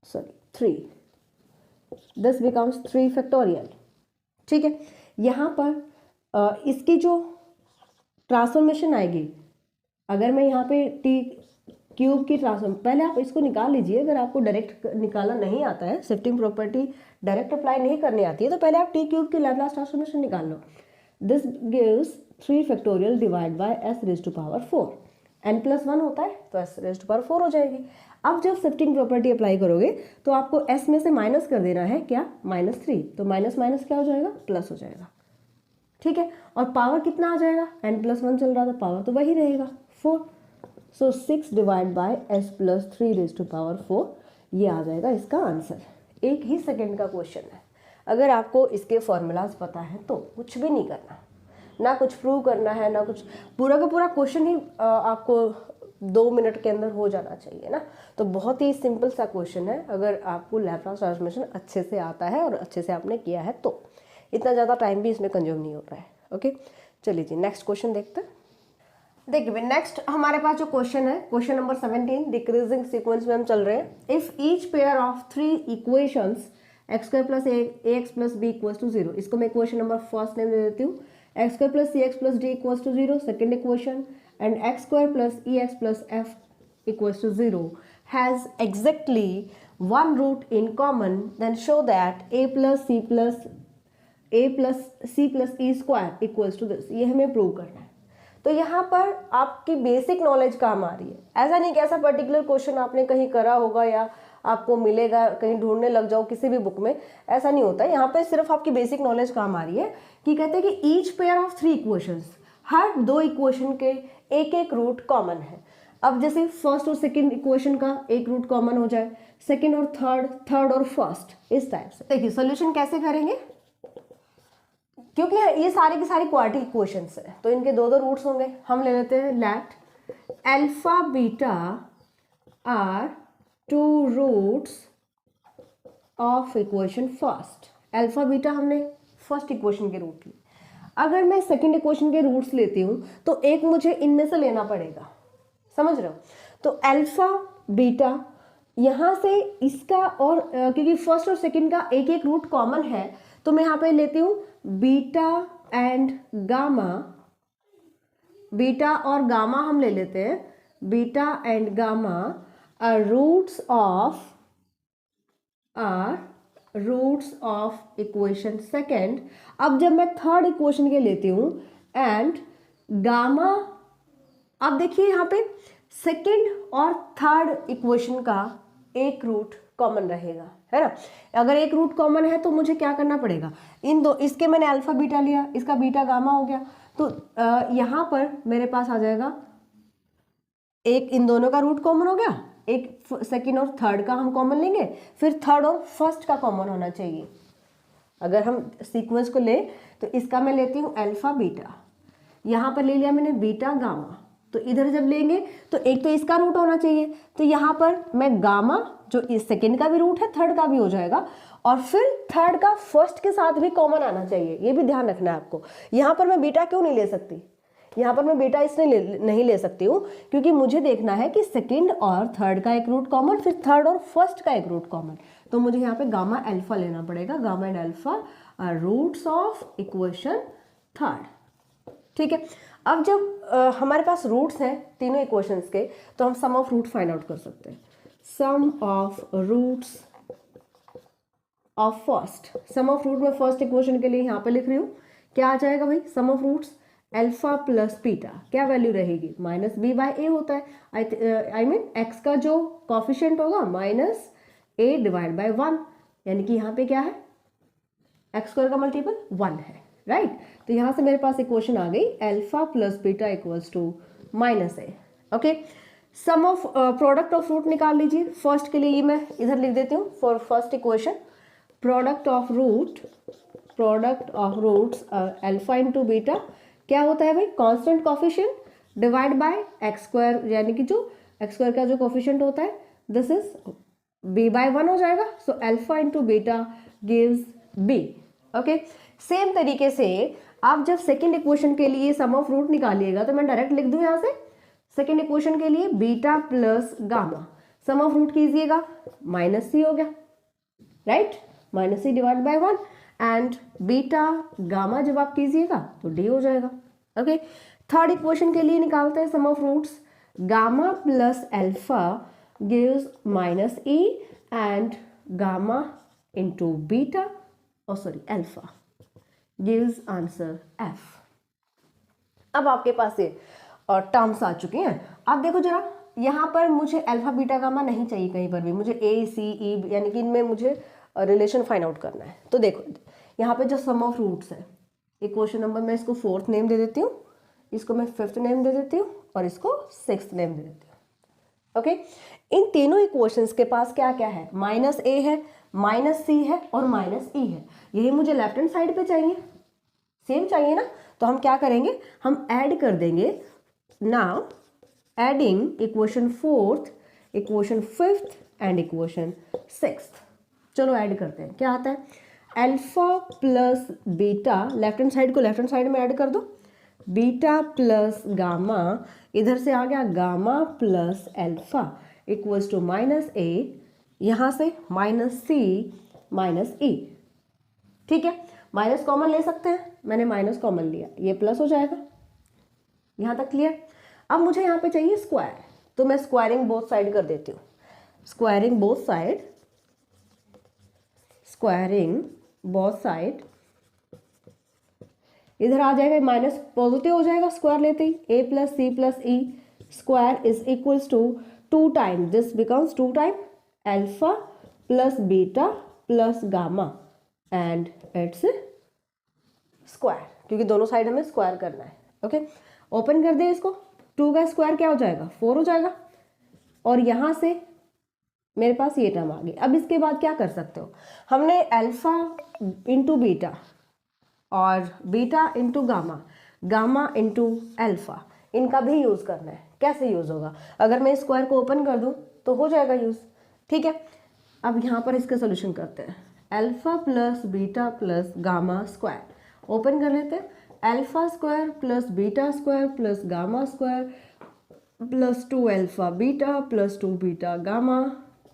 Speaker 1: सॉरी 3, दिस बिकम्स 3 फैक्टोरियल। ठीक है, यहाँ पर इसकी जो ट्रांसफॉर्मेशन आएगी, अगर मैं यहाँ पे टी क्यूब की ट्रांसफॉर्म, पहले आप इसको निकाल लीजिए, अगर आपको डायरेक्ट निकालना नहीं आता है, शिफ्टिंग प्रॉपर्टी डायरेक्ट अप्लाई नहीं करनी आती है, तो पहले आप टी क्यूब की लैप्लास ट्रांसफॉर्मेशन निकाल लो। This gives 3 factorial divide by S raise to power 4, N plus 1 होता है तो एस रेज टू पावर 4 हो जाएगी। अब जब शिफ्टिंग प्रॉपर्टी अप्लाई करोगे तो आपको एस में से माइनस कर देना है, क्या -3, तो माइनस माइनस क्या हो जाएगा, प्लस हो जाएगा। ठीक है, और पावर कितना आ जाएगा, n प्लस 1 चल रहा था, पावर तो वही रहेगा 4, so 6 divide by s plus 3 raise to power 4, ये आ जाएगा इसका आंसर। एक ही सेकेंड का क्वेश्चन है, अगर आपको इसके फॉर्मूलाज पता है तो कुछ भी नहीं करना, ना कुछ प्रूव करना है, ना कुछ, पूरा का पूरा क्वेश्चन ही आपको 2 मिनट के अंदर हो जाना चाहिए ना। तो बहुत ही सिंपल सा क्वेश्चन है, अगर आपको लैप्लास ट्रांसफॉर्मेशन अच्छे से आता है और अच्छे से आपने किया है तो इतना ज़्यादा टाइम भी इसमें कंज्यूम नहीं हो रहा है। ओके, चलिए जी नेक्स्ट क्वेश्चन देखते हैं। देखिए नेक्स्ट हमारे पास जो क्वेश्चन है, क्वेश्चन नंबर 17, डिक्रीजिंग सीक्वेंस में हम चल रहे हैं। If each pair of 3 equations x square plus a x plus b equals to 0, इसको मैं इक्वेशन नंबर फर्स्ट नेम दे देती हूँ, x square plus c x plus d equals to 0, second equation, and x square plus e x plus f equals to 0 has exactly one root in common, then show that a plus c plus e square equals to this। ये हमें prove करना है। तो यहाँ पर आपकी basic knowledge काम आ रही है, ऐसा नहीं कि ऐसा पर्टिकुलर क्वेश्चन आपने कहीं करा होगा या आपको मिलेगा, कहीं ढूंढने लग जाओ किसी भी बुक में, ऐसा नहीं होता है। यहाँ पे सिर्फ आपकी बेसिक नॉलेज काम आ रही है कि कहते हैं कि each pair of 3 equations, her 2 equation के एक एक रूट कॉमन है। अब जैसे फर्स्ट और सेकंड इक्वेशन का एक रूट कॉमन हो जाए, सेकंड और थर्ड और फर्स्ट, इस टाइप से। देखिए सॉल्यूशन कैसे करेंगे, क्योंकि ये सारे की सारी क्वाड्रेटिक इक्वेशंस है तो इनके 2 रूट्स होंगे। हम ले लेते हैं let alpha beta are 2 roots of equation first. Alpha beta हमने फर्स्ट इक्वेशन के रूट लिए, अगर मैं सेकंड इक्वेशन के रूट्स लेती हूँ तो एक मुझे इनमें से लेना पड़ेगा, समझ रहे हो। तो अल्फा बीटा यहाँ से इसका और क्योंकि फर्स्ट और सेकंड का एक एक रूट कॉमन है तो मैं यहाँ पे लेती हूँ बीटा एंड गामा, बीटा और गामा हम ले लेते हैं beta and gamma are roots of equation second. अब जब मैं थर्ड इक्वेशन के लेती हूँ एंड गामा, अब देखिए यहाँ पे सेकेंड और थर्ड इक्वेशन का एक रूट कॉमन रहेगा, है ना। अगर एक रूट कॉमन है तो मुझे क्या करना पड़ेगा, इन दो, इसके मैंने अल्फा बीटा लिया, इसका बीटा गामा हो गया, तो यहाँ पर मेरे पास आ जाएगा एक इन दोनों का रूट कॉमन हो गया, एक सेकंड और थर्ड का हम कॉमन लेंगे, फिर थर्ड और फर्स्ट का कॉमन होना चाहिए। अगर हम सीक्वेंस को ले तो इसका मैं लेती हूँ अल्फा बीटा, यहाँ पर ले लिया मैंने बीटा गामा, तो इधर जब लेंगे तो एक तो इसका रूट होना चाहिए, तो यहाँ पर मैं गामा जो इस सेकंड का भी रूट है नहीं का भी हो जाएगा, और फिर थर्ड का फर्स्ट के साथ भी कॉमन आना चाहिए, ये भी ध्यान रखना है आपको। यहाँ पर मैं बीटा क्यों नहीं ले सकती, यहाँ पर मैं बीटा इसलिए नहीं ले सकती हूँ क्योंकि मुझे देखना है कि सेकंड और थर्ड का एक रूट कॉमन, फिर थर्ड और फर्स्ट का एक रूट कॉमन, तो मुझे यहाँ पे गामा अल्फा लेना पड़ेगा। Gamma and alpha are roots of equation third, ठीक है। अब जब हमारे पास रूट्स हैं तीनों इक्वेशंस के, तो हम sum of root find out कर सकते हैं। Sum of roots of first, sum of root में फर्स्ट इक्वेशन के लिए यहाँ पे लिख रही हूँ, क्या आ जाएगा भाई, sum of roots alpha plus beta, क्या वैल्यू रहेगी, माइनस बी बाय ए होता है, आई मीन एक्स का जो कॉफिशिएंट होगा माइनस ए डिवाइड बाय 1, यानी कि यहाँ पे क्या है, एक्स स्क्वायर का मल्टीपल 1 है, राइट। तो यहाँ से मेरे पास इक्वेशन आ गई alpha plus beta equals to minus a, okay. Sum of product of root निकाल लीजिए, फर्स्ट के लिए ये मैं इधर लिख देती हूँ, for first equation product of roots alpha into beta क्या होता है भाई, constant coefficient divide by x square, यानी कि जो एक्स स्क्वायर का जो कोफिशिएंट होता है दिस इज बी बाय 1 हो जाएगा, so alpha into beta gives b, okay. Same तरीके से आप जब सेकेंड इक्वेशन के लिए सम ऑफ रूट निकालिएगा तो मैं डायरेक्ट लिख दूं यहाँ से, सेकेंड इक्वेशन के लिए beta plus gamma, sum of root कीजिएगा माइनस सी हो गया, right, minus c divide by 1, and beta gamma जब आप कीजिएगा तो डी हो जाएगा, ओके। थर्ड इक्वेशन के लिए निकालते हैं sum of roots, gamma plus alpha gives minus E and gamma into beta, और sorry alpha gives answer F. अब आपके पास ये टर्म्स आ चुके हैं। अब देखो जरा, यहाँ पर मुझे अल्फा बीटा गामा नहीं चाहिए कहीं पर भी, मुझे ए सी ई यानी कि इनमें मुझे रिलेशन फाइंड आउट करना है। तो देखो यहाँ पे जो सम ऑफ रूट्स है, इक्वेशन नंबर मैं इसको 4th नेम दे देती हूँ, इसको मैं 5th नेम दे देती हूँ, और इसको 6th नेम दे देती हूँ, ओके। इन तीनों इक्वेशंस के पास क्या क्या है, माइनस ए है, माइनस सी है और माइनस ई है, यही मुझे लेफ्ट हैंड साइड पे चाहिए, सेम चाहिए ना। तो हम क्या करेंगे, हम ऐड कर देंगे, now adding equation 4th, equation 5th and equation 6th। चलो ऐड करते हैं, क्या आता है, alpha plus beta, left hand side को लेफ्ट हैंड साइड में ऐड कर दो, बीटा प्लस गामा, इधर से आ गया gamma plus alpha equals to minus A, यहाँ से माइनस सी माइनस ई, ठीक है। माइनस कॉमन ले सकते हैं, मैंने माइनस कॉमन लिया, ये प्लस हो जाएगा, यहाँ तक क्लियर। अब मुझे यहाँ पे चाहिए स्क्वायर, तो मैं स्क्वायरिंग बोथ साइड कर देती हूँ, squaring both side, squaring both side, इधर आ जाएगा माइनस पॉजिटिव हो जाएगा स्क्वायर लेते ही, A plus C plus E square is equals to 2 time, this becomes 2 time alpha plus beta plus gamma and it's square, क्योंकि दोनों साइड हमें स्क्वायर करना है, ओके। ओपन कर दे इसको, 2 का स्क्वायर क्या हो जाएगा, 4 हो जाएगा, और यहाँ से मेरे पास ये टर्म आ गई। अब इसके बाद क्या कर सकते हो, हमने अल्फा इंटू बीटा और beta into gamma, gamma into alpha, इनका भी यूज़ करना है। कैसे यूज़ होगा, अगर मैं स्क्वायर को ओपन कर दूं तो हो जाएगा यूज़, ठीक है। अब यहाँ पर इसका सोल्यूशन करते हैं, alpha plus beta plus gamma square, open कर लेते हैं, alpha square plus beta square plus gamma square plus 2 alpha beta plus 2 beta gamma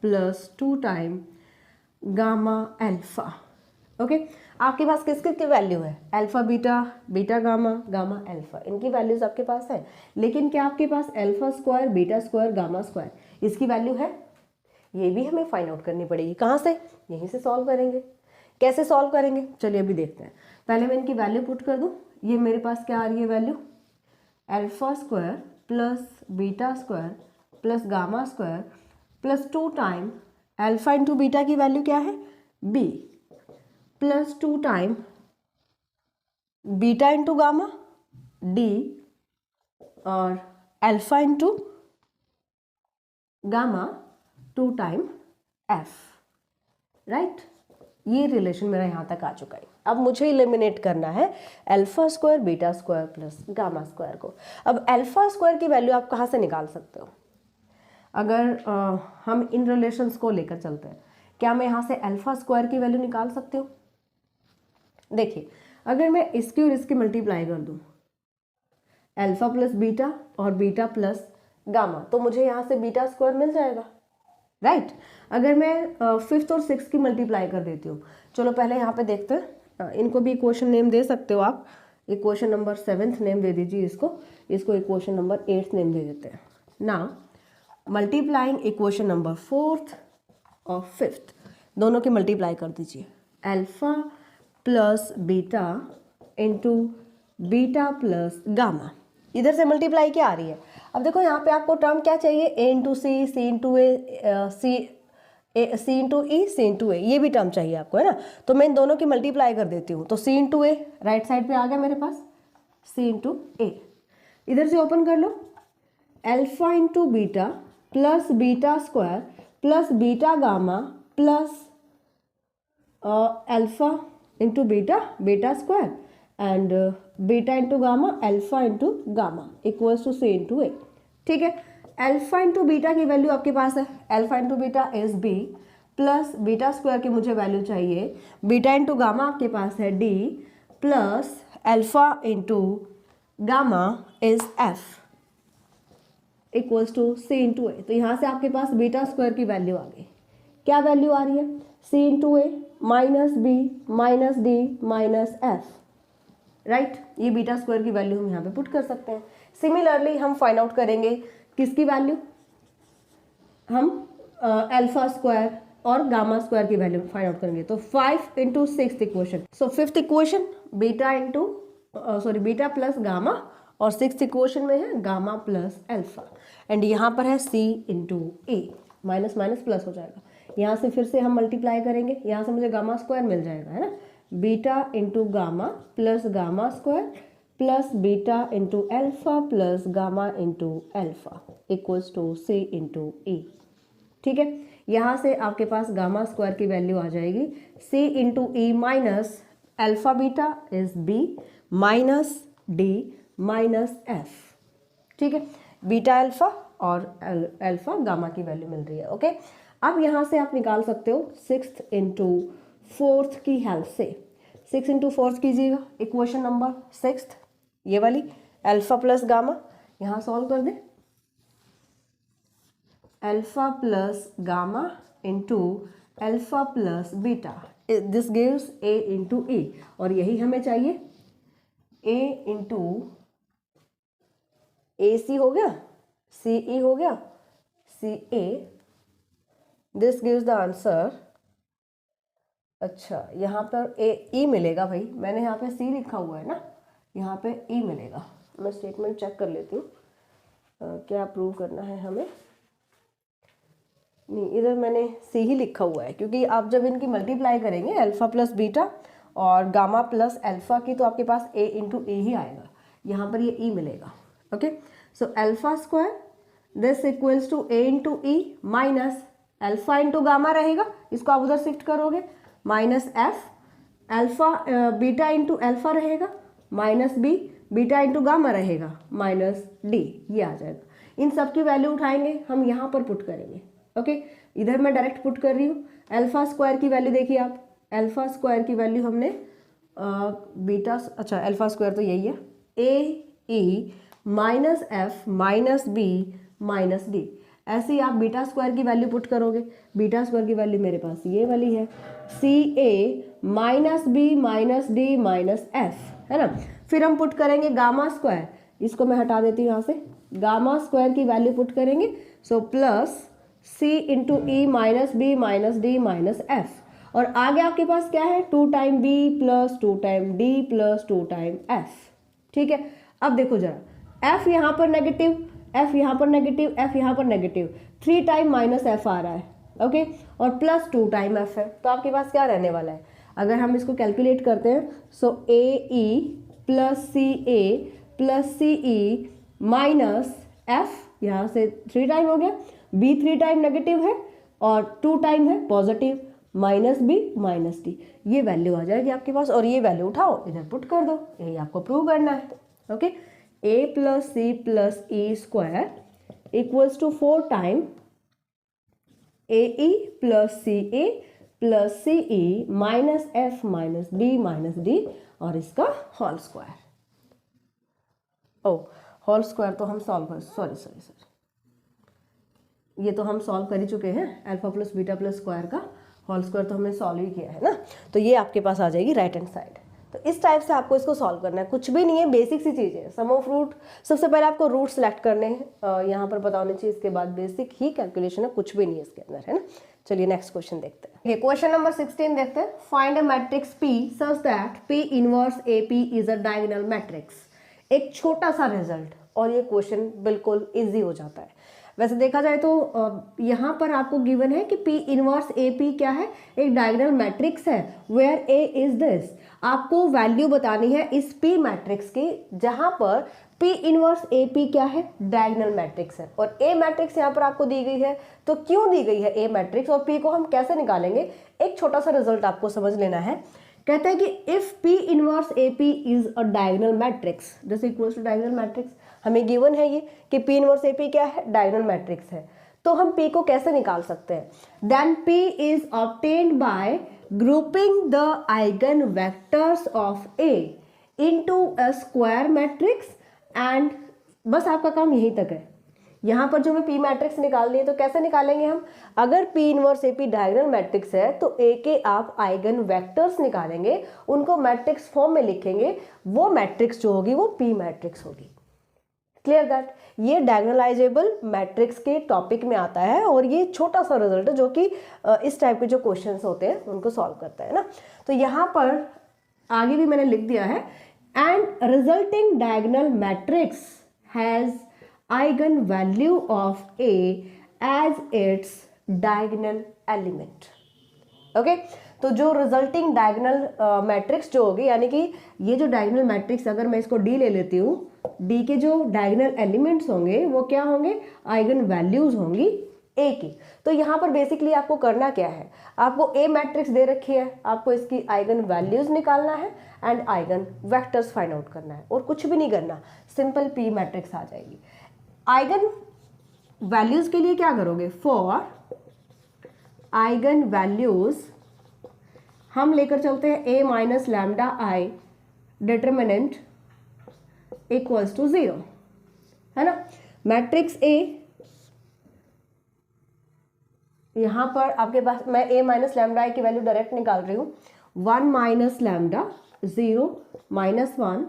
Speaker 1: plus 2 time gamma alpha okay आपके पास किस किस की वैल्यू है, alpha beta, beta gamma, gamma alpha, इनकी वैल्यूज आपके पास है। लेकिन क्या आपके पास alpha square, beta square, gamma square इसकी वैल्यू है? ये भी हमें फाइंड आउट करनी पड़ेगी। कहाँ से? यहीं से सॉल्व करेंगे। कैसे सॉल्व करेंगे चलिए अभी देखते हैं। पहले मैं इनकी वैल्यू पुट कर दूँ। ये मेरे पास क्या आ रही है value, alpha square plus beta square plus gamma square plus 2 time alpha into beta की वैल्यू क्या है b plus 2 time beta into gamma d और alpha into gamma 2 time f, right. ये रिलेशन मेरा यहाँ तक आ चुका है। अब मुझे इलिमिनेट करना है alpha square beta square plus gamma square को। अब अल्फा स्क्वायर की वैल्यू आप कहाँ से निकाल सकते हो? अगर हम इन रिलेशंस को लेकर चलते हैं, क्या मैं यहाँ से अल्फा स्क्वायर की वैल्यू निकाल सकती हूँ? देखिए अगर मैं इसकी और इसकी मल्टीप्लाई कर दूँ, अल्फा प्लस बीटा और बीटा प्लस गामा, तो मुझे यहाँ से बीटा स्क्वायर मिल जाएगा, राइट। अगर मैं फिफ्थ और सिक्स की मल्टीप्लाई कर देती हूँ, चलो पहले यहाँ पे देखते हैं। इनको भी इक्वेशन नेम दे सकते हो आप। इक्वेशन नंबर 7th नेम दे दीजिए इसको इक्वेशन नंबर 8th नेम दे देते हैं ना। मल्टीप्लाइंग इक्वेशन नंबर 4th और 5th दोनों की मल्टीप्लाई कर दीजिए। Alpha plus beta into beta plus gamma, इधर से मल्टीप्लाई क्या आ रही है? अब देखो यहाँ पे आपको टर्म क्या चाहिए, ए इंटू सी, सी इंटू ए, सी इंटू ई, सी इंटू ए, ये भी टर्म चाहिए आपको, है ना। तो मैं इन दोनों की मल्टीप्लाई कर देती हूँ। तो सी इंटू ए राइट साइड पे आ गया मेरे पास, सी इंटू ए। इधर से ओपन कर लो, alpha into beta plus beta square plus beta gamma plus alpha into beta, beta square and beta into gamma, alpha into gamma equals to C into A. ठीक है, alpha into beta की value आपके पास है, alpha into beta is B plus beta square की मुझे value चाहिए, beta into gamma आपके पास है D plus alpha into gamma is F equals to C into A. तो यहाँ से आपके पास बीटा स्क्वायर की वैल्यू आ गई। क्या वैल्यू आ रही है? C into A minus B minus D minus F, right. ये बीटा स्क्वायर की वैल्यू हम यहाँ पे पुट कर सकते हैं। सिमिलरली हम फाइंड आउट करेंगे किसकी वैल्यू, हम अल्फा स्क्वायर और गामा स्क्वायर की वैल्यू फाइंड आउट करेंगे। तो 5 इंटू 6th इक्वेशन, सो 5th equation beta into beta plus gamma और 6th इक्वेशन में है गामा प्लस अल्फा एंड यहाँ पर है C into A, minus minus plus हो जाएगा। यहाँ से फिर से हम मल्टीप्लाई करेंगे, यहाँ से मुझे गामा स्क्वायर मिल जाएगा, है ना। Beta into gamma plus gamma square plus beta into alpha plus gamma into alpha equals to C into E. ठीक है, यहाँ से आपके पास गामा स्क्वायर की वैल्यू आ जाएगी C into E minus alpha beta is B minus D minus F. ठीक है, बीटा अल्फा और अल्फा गामा की वैल्यू मिल रही है। ओके, अब यहाँ से आप निकाल सकते हो 6th इंटू 4th की हेल्प से। 6 इंटू 4th कीजिएगा, इक्वेशन नंबर 6th ये वाली, अल्फा प्लस गामा, यहाँ सॉल्व कर दें। Alpha plus gamma into alpha plus beta, this gives A into E, और यही हमें चाहिए, ए इंटू ए सी हो गया, सी ई हो गया, सी ए, दिस गिव्स द आंसर। अच्छा, यहाँ पर ए ई मिलेगा भाई, मैंने यहाँ पे सी लिखा हुआ है ना, यहाँ पे ई मिलेगा। मैं स्टेटमेंट चेक कर लेती हूँ क्या प्रूव करना है हमें। नहीं, इधर मैंने सी ही लिखा हुआ है, क्योंकि आप जब इनकी मल्टीप्लाई करेंगे अल्फा प्लस बीटा और गामा प्लस अल्फा की, तो आपके पास ए इंटू ए ही आएगा, यहाँ पर ये ई मिलेगा। Okay, so alpha square this equals to A into E minus alpha into gamma रहेगा, इसको आप उधर शिफ्ट करोगे, minus F, alpha beta into alpha रहेगा, minus B, beta into gamma रहेगा, माइनस डी, ये आ जाएगा। इन सब की वैल्यू उठाएंगे हम यहाँ पर पुट करेंगे। ओके, इधर मैं डायरेक्ट पुट कर रही हूँ। अल्फा स्क्वायर की वैल्यू देखिए आप, अल्फा स्क्वायर की वैल्यू हमने बीटा, अच्छा अल्फा स्क्वायर तो यही है, A E minus F minus B minus D. ऐसे ही आप बीटा स्क्वायर की वैल्यू पुट करोगे। बीटा स्क्वायर की वैल्यू मेरे पास ये वाली है, C A minus B minus D minus F, है ना। फिर हम पुट करेंगे गामा स्क्वायर, इसको मैं हटा देती हूँ यहाँ से, गामा स्क्वायर की वैल्यू पुट करेंगे। So plus C into E minus B minus D minus F, और आगे आपके पास क्या है, 2 time B plus 2 time D plus 2 time F. ठीक है, अब देखो जरा, एफ यहाँ पर नेगेटिव, एफ यहाँ पर नेगेटिव, एफ यहाँ पर नेगेटिव, 3 टाइम माइनस एफ आ रहा है, ओके, और प्लस 2 टाइम एफ है। तो आपके पास क्या रहने वाला है, अगर हम इसको कैलकुलेट करते हैं, सो ए e plus c a plus c e minus F, यहाँ से 3 टाइम हो गया, बी 3 टाइम नेगेटिव है और 2 टाइम है positive, minus B minus D, ये वैल्यू आ जाएगी आपके पास, और ये वैल्यू उठाओ इधर पुट कर दो, यही आपको प्रूव करना है। Okay, a plus C plus E square equals to 4 time a e plus c a plus c e minus F minus B minus d, और इसका whole square. Oh, whole square तो हम सॉल्व कर, sorry, ये तो हम solve कर ही चुके हैं, alpha plus beta plus square का होल स्क्वायर तो हमने सॉल्व ही किया है ना। तो ये आपके पास आ जाएगी राइट हैंड साइड। तो इस टाइप से आपको इसको सॉल्व करना है, कुछ भी नहीं है, बेसिक सी चीज़ है। सम ऑफ रूट, सबसे पहले आपको रूट सेलेक्ट करने हैं, यहाँ पर पता होना चाहिए, इसके बाद बेसिक ही कैलकुलेशन है, कुछ भी नहीं है इसके अंदर, है ना। चलिए नेक्स्ट क्वेश्चन देखते हैं। ये क्वेश्चन नंबर 16 देखते हैं। Find a matrix P such that P inverse AP is a diagonal matrix. एक छोटा सा रिजल्ट, और ये क्वेश्चन बिल्कुल इजी हो जाता है। वैसे देखा जाए तो यहाँ पर आपको गिवन है कि P इनवर्स AP क्या है, एक डायगोनल मैट्रिक्स है, वेयर A इज दिस। आपको वैल्यू बतानी है इस P मैट्रिक्स की, जहाँ पर P इनवर्स AP क्या है, डायगोनल मैट्रिक्स है, और A मैट्रिक्स यहाँ पर आपको दी गई है। तो क्यों दी गई है A मैट्रिक्स, और P को हम कैसे निकालेंगे, एक छोटा सा रिजल्ट आपको समझ लेना है। कहते हैं कि if P inverse AP is a diagonal matrix, this equals to diagonal matrix, हमें गिवन है ये कि P इनवर्स AP क्या है, डायगोनल मैट्रिक्स है। तो हम P को कैसे निकाल सकते हैं, then P is obtained by grouping the eigen vectors of A into a square matrix, and बस आपका काम यहीं तक है। यहाँ पर जो हमें P मैट्रिक्स निकालनी है, तो कैसे निकालेंगे हम, अगर P inverse AP diagonal matrix है तो A के आप आइगन वेक्टर्स निकालेंगे, उनको मैट्रिक्स फॉर्म में लिखेंगे, वो मैट्रिक्स जो होगी वो P मैट्रिक्स होगी। क्लियर दैट, ये डायगोनलाइजेबल मैट्रिक्स के टॉपिक में आता है, और ये छोटा सा रिजल्ट है जो कि इस टाइप के जो क्वेश्चंस होते हैं उनको सॉल्व करता है ना। तो यहाँ पर आगे भी मैंने लिख दिया है, and resulting diagonal matrix has eigen value of A as its diagonal element. Okay, तो जो रिजल्टिंग डायगोनल मैट्रिक्स जो होगी, यानी कि ये जो डायगोनल मैट्रिक्स, अगर मैं इसको D ले लेती हूँ, D के जो डायगोनल एलिमेंट्स होंगे वो क्या होंगे, आइगन वैल्यूज होंगी A की। तो यहाँ पर बेसिकली आपको करना क्या है, आपको A मैट्रिक्स दे रखी है, आपको इसकी आइगन वैल्यूज निकालना है and eigen vectors find out करना है, और कुछ भी नहीं करना, सिंपल P मैट्रिक्स आ जाएगी। आइगन वैल्यूज के लिए क्या करोगे, फॉर आइगन वैल्यूज हम लेकर चलते हैं A minus lambda I determinant equals to 0, है ना। मैट्रिक्स A, यहां पर आपके पास मैं A माइनस लैम्डा आई की वैल्यू डायरेक्ट निकाल रही हूं, 1 minus lambda 0 minus 1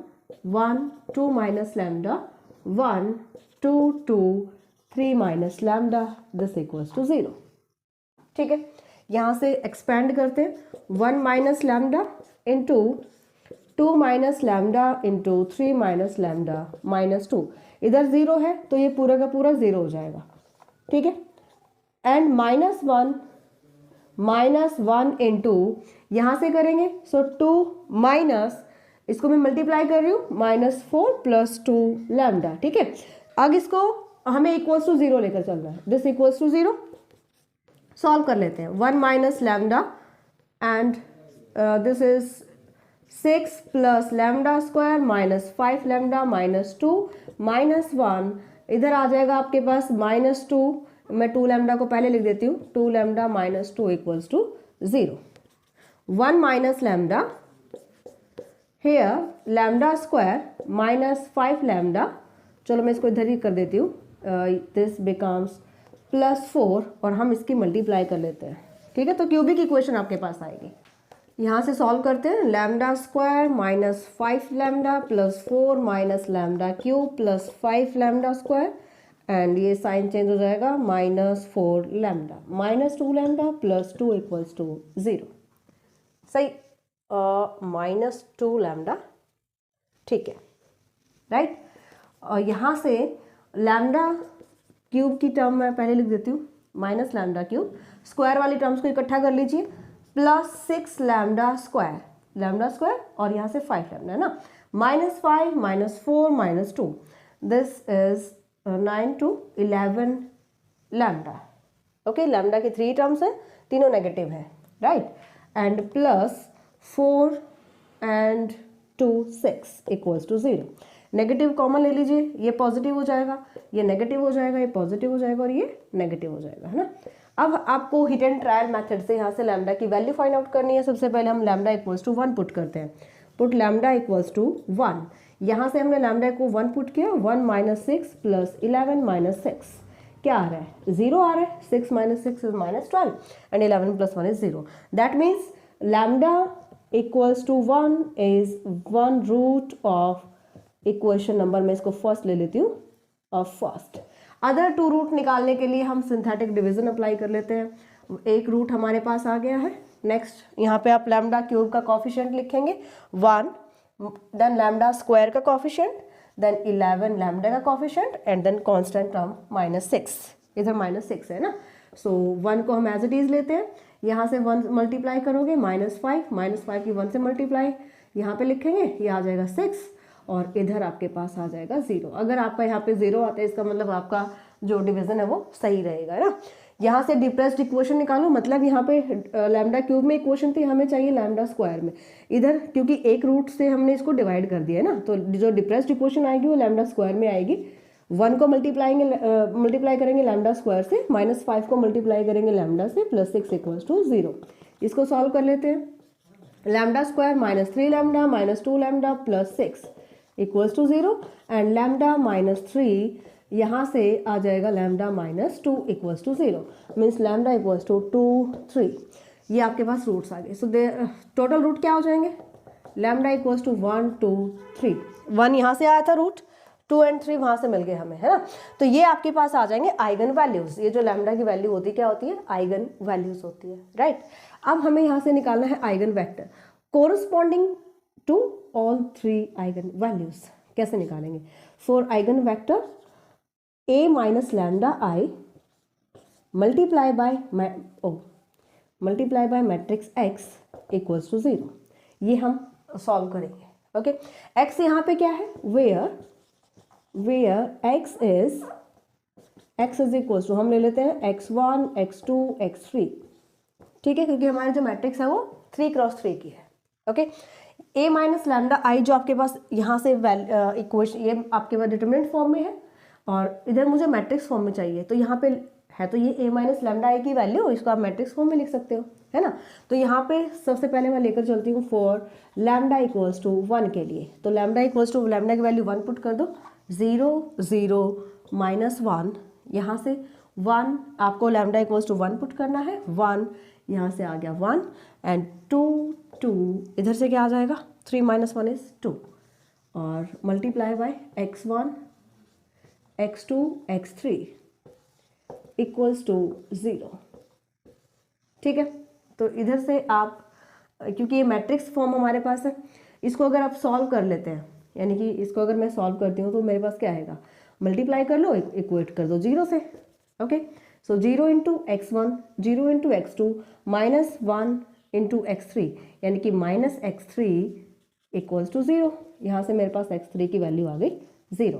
Speaker 1: 1 2 minus lambda 1 2 2 3 minus lambda, this equals to 0। ठीक है, यहां से एक्सपेंड करते हैं, 1 minus lambda into 2 minus lambda into 3 minus lambda minus 2, इधर 0 है तो ये पूरा का पूरा 0 हो जाएगा। ठीक है, एंड माइनस वन इंटू यहाँ से करेंगे, सो 2 माइनस, इसको मैं मल्टीप्लाई कर रही हूँ, -4 + 2 लैम्डा। ठीक है, अब इसको हमें इक्वल्स टू 0 लेकर चलना है, दिस इक्वल्स टू 0। सॉल्व कर लेते हैं, 1 minus lambda and this is 6 + lambda square -5 lambda -2 -1, इधर आ जाएगा आपके पास -2, मैं 2 लैम्डा को पहले लिख देती हूँ, 2 lambda -2 equals to 0। 1 minus lambda, here lambda square -5 lambda, चलो मैं इसको इधर ही कर देती हूँ, दिस बिकम्स प्लस 4 और हम इसकी मल्टीप्लाई कर लेते हैं, ठीक है। तो क्यूबिक इक्वेशन आपके पास आएगी। यहाँ से सॉल्व करते हैं, lambda square minus 5 lambda plus 4 minus lambda cube plus 5 lambda square, and ये साइन चेंज हो जाएगा, -4 lambda -2 lambda plus 2 equals to 0। सही, -2 लैम्डा, ठीक है, राइट। और यहाँ से लैम्डा क्यूब की टर्म मैं पहले लिख देती हूँ, माइनस लैम्डा क्यूब, स्क्वायर वाली टर्म्स को इकट्ठा कर लीजिए, प्लस 6 लैम्डा स्क्वायर और यहाँ से 5 लैम्डा है ना, -5 -4 -2, this is 9 to 11 lambda. Okay, lambda की 3 टर्म्स है, तीनों नेगेटिव है, right, and plus 4 and 2 6 equals to 0। Negative common ले लीजिए, ये पॉजिटिव हो जाएगा, ये नेगेटिव हो जाएगा, ये पॉजिटिव हो जाएगा और ये नेगेटिव हो जाएगा, है ना। अब आपको हिट एंड ट्रायल मेथड से यहाँ से लैम्डा की वैल्यू फाइंड आउट करनी है। सबसे पहले हम लैम्डा इक्वल्स टू 1 पुट करते हैं, पुट लैम्डा इक्वल्स टू 1। यहाँ से हमने लैम्डा को 1 पुट किया, 1 - 6 प्लस 11 - 6 क्या आ रहा है, 0 आ रहा है, 6 - 6 is -12 and 11 + 1 is 0। That means lambda equals to 1 is 1 root of equation number, मैं इसको फर्स्ट ले लेती हूँ, ऑफ फर्स्ट। अदर 2 रूट निकालने के लिए हम सिंथेटिक डिवीजन अप्लाई कर लेते हैं। एक रूट हमारे पास आ गया है। नेक्स्ट यहाँ पे आप लैम्डा क्यूब का कॉफिशिएंट लिखेंगे 1, देन लैम्डा स्क्वायर का कॉफिशिएंट, देन 11 लैम्डा का coefficient and then constant term -6, इधर -6 है ना। सो 1 को हम एज इट इज लेते हैं, यहाँ से 1 मल्टीप्लाई करोगे -5 की 1 से मल्टीप्लाई यहाँ पे लिखेंगे, ये आ जाएगा 6 और इधर आपके पास आ जाएगा 0। अगर आपका यहाँ पे 0 आता है इसका मतलब आपका जो डिवीजन है वो सही रहेगा, है ना। यहाँ से डिप्रेस्ड इक्वेशन निकालो, मतलब यहाँ पे लैम्डा क्यूब में इक्वेशन थी, हमें चाहिए लैम्डा स्क्वायर में। इधर क्योंकि एक रूट से हमने इसको डिवाइड कर दिया है ना, तो जो डिप्रेस्ड इक्वेशन आएगी वो लैम्डा स्क्वायर में आएगी। 1 को मल्टीप्लाई करेंगे लैम्डा स्क्वायर से, -5 को मल्टीप्लाई करेंगे लैम्डा से, प्लस 6 इक्वल्स टू 0। इसको सॉल्व कर लेते हैं, lambda square -3 lambda -2 lambda plus 6 equals to 0 and lambda -3 यहाँ से आ जाएगा lambda -2 equals to 0, means lambda equals to 2 3। ये आपके पास रूट्स आ गए। सो टोटल रूट क्या हो जाएंगे, लैम्डा इक्वल्स टू 1 2 3, 1 यहाँ से आया था रूट, 2 और 3 वहाँ से मिल गए हमें, है ना। तो ये आपके पास आ जाएंगे आइगन वैल्यूज। ये जो लैम्डा की वैल्यू होती है क्या होती है, आइगन वैल्यूज होती है, राइट। अब हमें यहाँ से निकालना है eigen vector corresponding to all 3 eigen values. कैसे निकालेंगे, for eigen vector a - lambda i multiply by matrix x equals to 0। ये हम सॉल्व करेंगे, ओके। x यहाँ पे क्या है, where x is equals to, हम ले लेते हैं x1 x2 x3, ठीक है, क्योंकि हमारे जो मैट्रिक्स है वो 3 × 3 की है, ओके। a - लैम्डा i जो आपके पास यहाँ से इक्वेशन, ये आपके पास डिटरमिनेंट फॉर्म में है और इधर मुझे मैट्रिक्स फॉर्म में चाहिए, तो यहाँ पे है, तो ये a - लैम्डा i की वैल्यू, इसको आप मैट्रिक्स फॉर्म में लिख सकते हो, है ना। तो यहाँ पे सबसे पहले मैं लेकर चलती हूँ फॉर लैम्डा इक्वल्स टू 1 के लिए, तो लैम्डा इक्वल्स टू लैम्डा की वैल्यू 1 पुट कर दो, 0 0 -1, यहाँ से 1 आपको लैम्डा इक्वल्स टू 1 पुट करना है, 1 यहाँ से आ गया 1 एंड 2 2 इधर से क्या आ जाएगा, 3 - 1 इज 2 और multiply by x1 x2 x3 equals to 0, ठीक है। तो इधर से आप, क्योंकि ये मैट्रिक्स फॉर्म हमारे पास है, इसको अगर आप सॉल्व कर लेते हैं, यानी कि इसको अगर मैं सॉल्व करती हूँ तो मेरे पास क्या आएगा, मल्टीप्लाई कर लो, इक्वेट कर दो 0 से, ओके। सो 0 × x1 0 × x2 -1 × x3, यानी कि -x3 इक्वल्स टू 0। यहाँ से मेरे पास x3 की वैल्यू आ गई 0।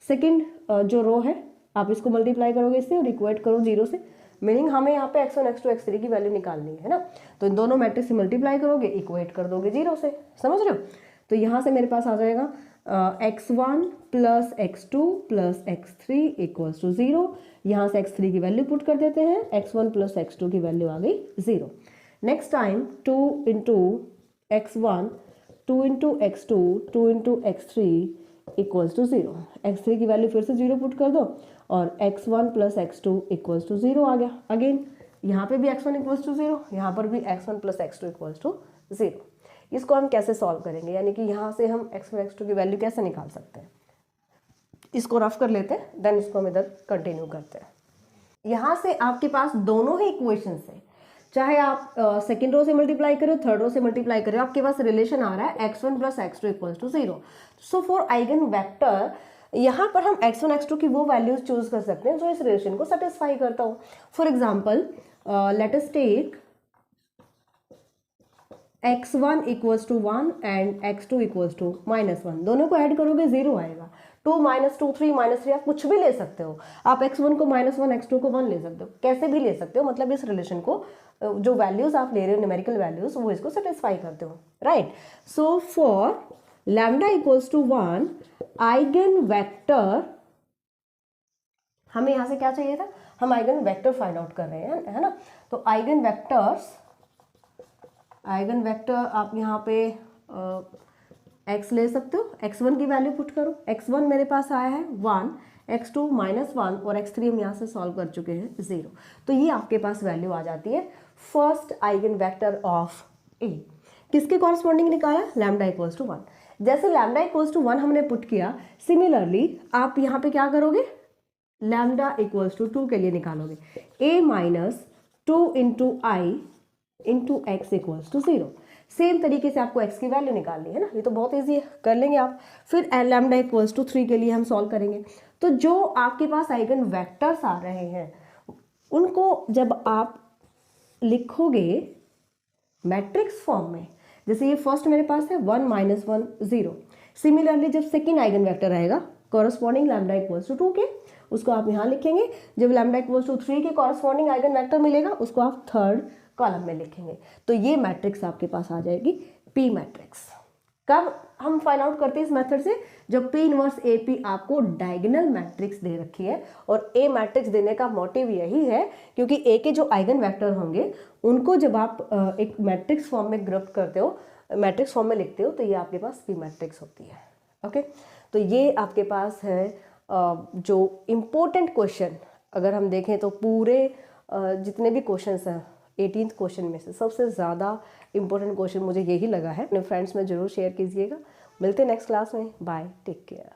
Speaker 1: सेकेंड जो रो है आप इसको मल्टीप्लाई करोगे इससे और इक्वेट करो 0 से, मीनिंग हमें यहाँ पे x1 x2 x3 की वैल्यू निकालनी है ना। तो इन दोनों मैट्रिक्स से मल्टीप्लाई करोगे, इक्वेट कर दोगे 0 से, समझ रहे हो। तो यहाँ से मेरे पास आ जाएगा x1 + x2 + x3 equals to 0। यहाँ से x3 की वैल्यू पुट कर देते हैं, x1 + x2 की वैल्यू आ गई 0। Next time 2 × x1 2 × x2 2 × x3 equals to 0। x3 की वैल्यू फिर से 0 पुट कर दो और x1 plus x2 equals to 0 आ गया। अगेन यहाँ पे भी x1 इक्वल्स टू 0, यहाँ पर भी x1 plus x2 equals to 0। इसको हम कैसे सॉल्व करेंगे, यानी कि यहाँ से हम x1 x2 की वैल्यू कैसे निकाल सकते हैं, इसको रफ कर लेते हैं, देन इसको हम इधर कंटिन्यू करते हैं। यहाँ से आपके पास दोनों ही इक्वेशन है, चाहे आप सेकेंड रो से मल्टीप्लाई करो, थर्ड रो से मल्टीप्लाई करो, आपके पास रिलेशन आ रहा है x1 plus x2 equals to 0। So for eigen vector यहाँ पर हम x1 x2 की वो वैल्यूज चूज कर सकते हैं जो इस रिलेशन को सेटिस्फाई करता हो। For example let us take x1 equals to 1 and x2 equals to -1, दोनों को ऐड करोगे 0 आएगा। 2 -2 3 -3 आप कुछ भी ले सकते हो, आप x1 को -1 x2 को 1 ले सकते हो, कैसे भी ले सकते हो, मतलब इस रिलेशन को जो वैल्यूज आप ले रहे हो न्यूमेरिकल वैल्यूज वो इसको सेटिस्फाई करते हो, right. So for lambda equals to 1 eigen vector, हमें यहां से क्या चाहिए था, हम आइगन वेक्टर फाइंड आउट कर रहे हैं, है ना। तो आइगन वेक्टर आप यहाँ पे x ले सकते हो, x1 की वैल्यू पुट करो, x1 मेरे पास आया है 1, x2 -1 और x3 हम यहाँ से सॉल्व कर चुके हैं 0। तो ये आपके पास वैल्यू आ जाती है फर्स्ट आइगन वेक्टर ऑफ ए। किसके कॉरस्पॉन्डिंग निकाला, लैम्डा इक्वल्स टू 1। जैसे लैम्डा इक्वल्स टू 1 हमने पुट किया, सिमिलरली आप यहाँ पे क्या करोगे, लैम्डा इक्वल्स टू 2 के लिए निकालोगे, a minus 2 into I into x equals to 0। Same तरीके से आपको x की वैल्यू निकालनी है ना, ये तो बहुत ईजी है, कर लेंगे आप। फिर लैम्डा इक्वल्स टू 3 के लिए हम सॉल्व करेंगे। तो जो आपके पास आइगन वेक्टर्स आ रहे हैं उनको जब आप लिखोगे मैट्रिक्स फॉर्म में, जैसे ये फर्स्ट मेरे पास है 1 -1 0, सिमिलरली जब सेकेंड आइगन वेक्टर आएगा कॉरस्पॉन्डिंग लैम्डा इक्वल्स टू 2 के, उसको आप यहाँ लिखेंगे। जब लैम्डा इक्वल्स टू 3 के कॉरस्पॉन्डिंग आइगन वेक्टर मिलेगा उसको आप थर्ड कॉलम में लिखेंगे। तो ये मैट्रिक्स आपके पास आ जाएगी पी मैट्रिक्स। कब हम फाइंड आउट करते हैं इस मेथड से, जब P इनवर्स AP आपको डायगोनल मैट्रिक्स दे रखी है। और A मैट्रिक्स देने का मोटिव यही है क्योंकि A के जो आइगन वेक्टर होंगे उनको जब आप एक मैट्रिक्स फॉर्म में ग्रुप करते हो, मैट्रिक्स फॉर्म में लिखते हो, तो ये आपके पास P मैट्रिक्स होती है। ओके, तो ये आपके पास है जो इम्पोर्टेंट क्वेश्चन, अगर हम देखें तो पूरे जितने भी क्वेश्चंस हैं 18th क्वेश्चन में से सबसे ज़्यादा इंपॉर्टेंट क्वेश्चन मुझे यही लगा है। अपने फ्रेंड्स में ज़रूर शेयर कीजिएगा। मिलते हैं नेक्स्ट क्लास में, बाय, टेक केयर।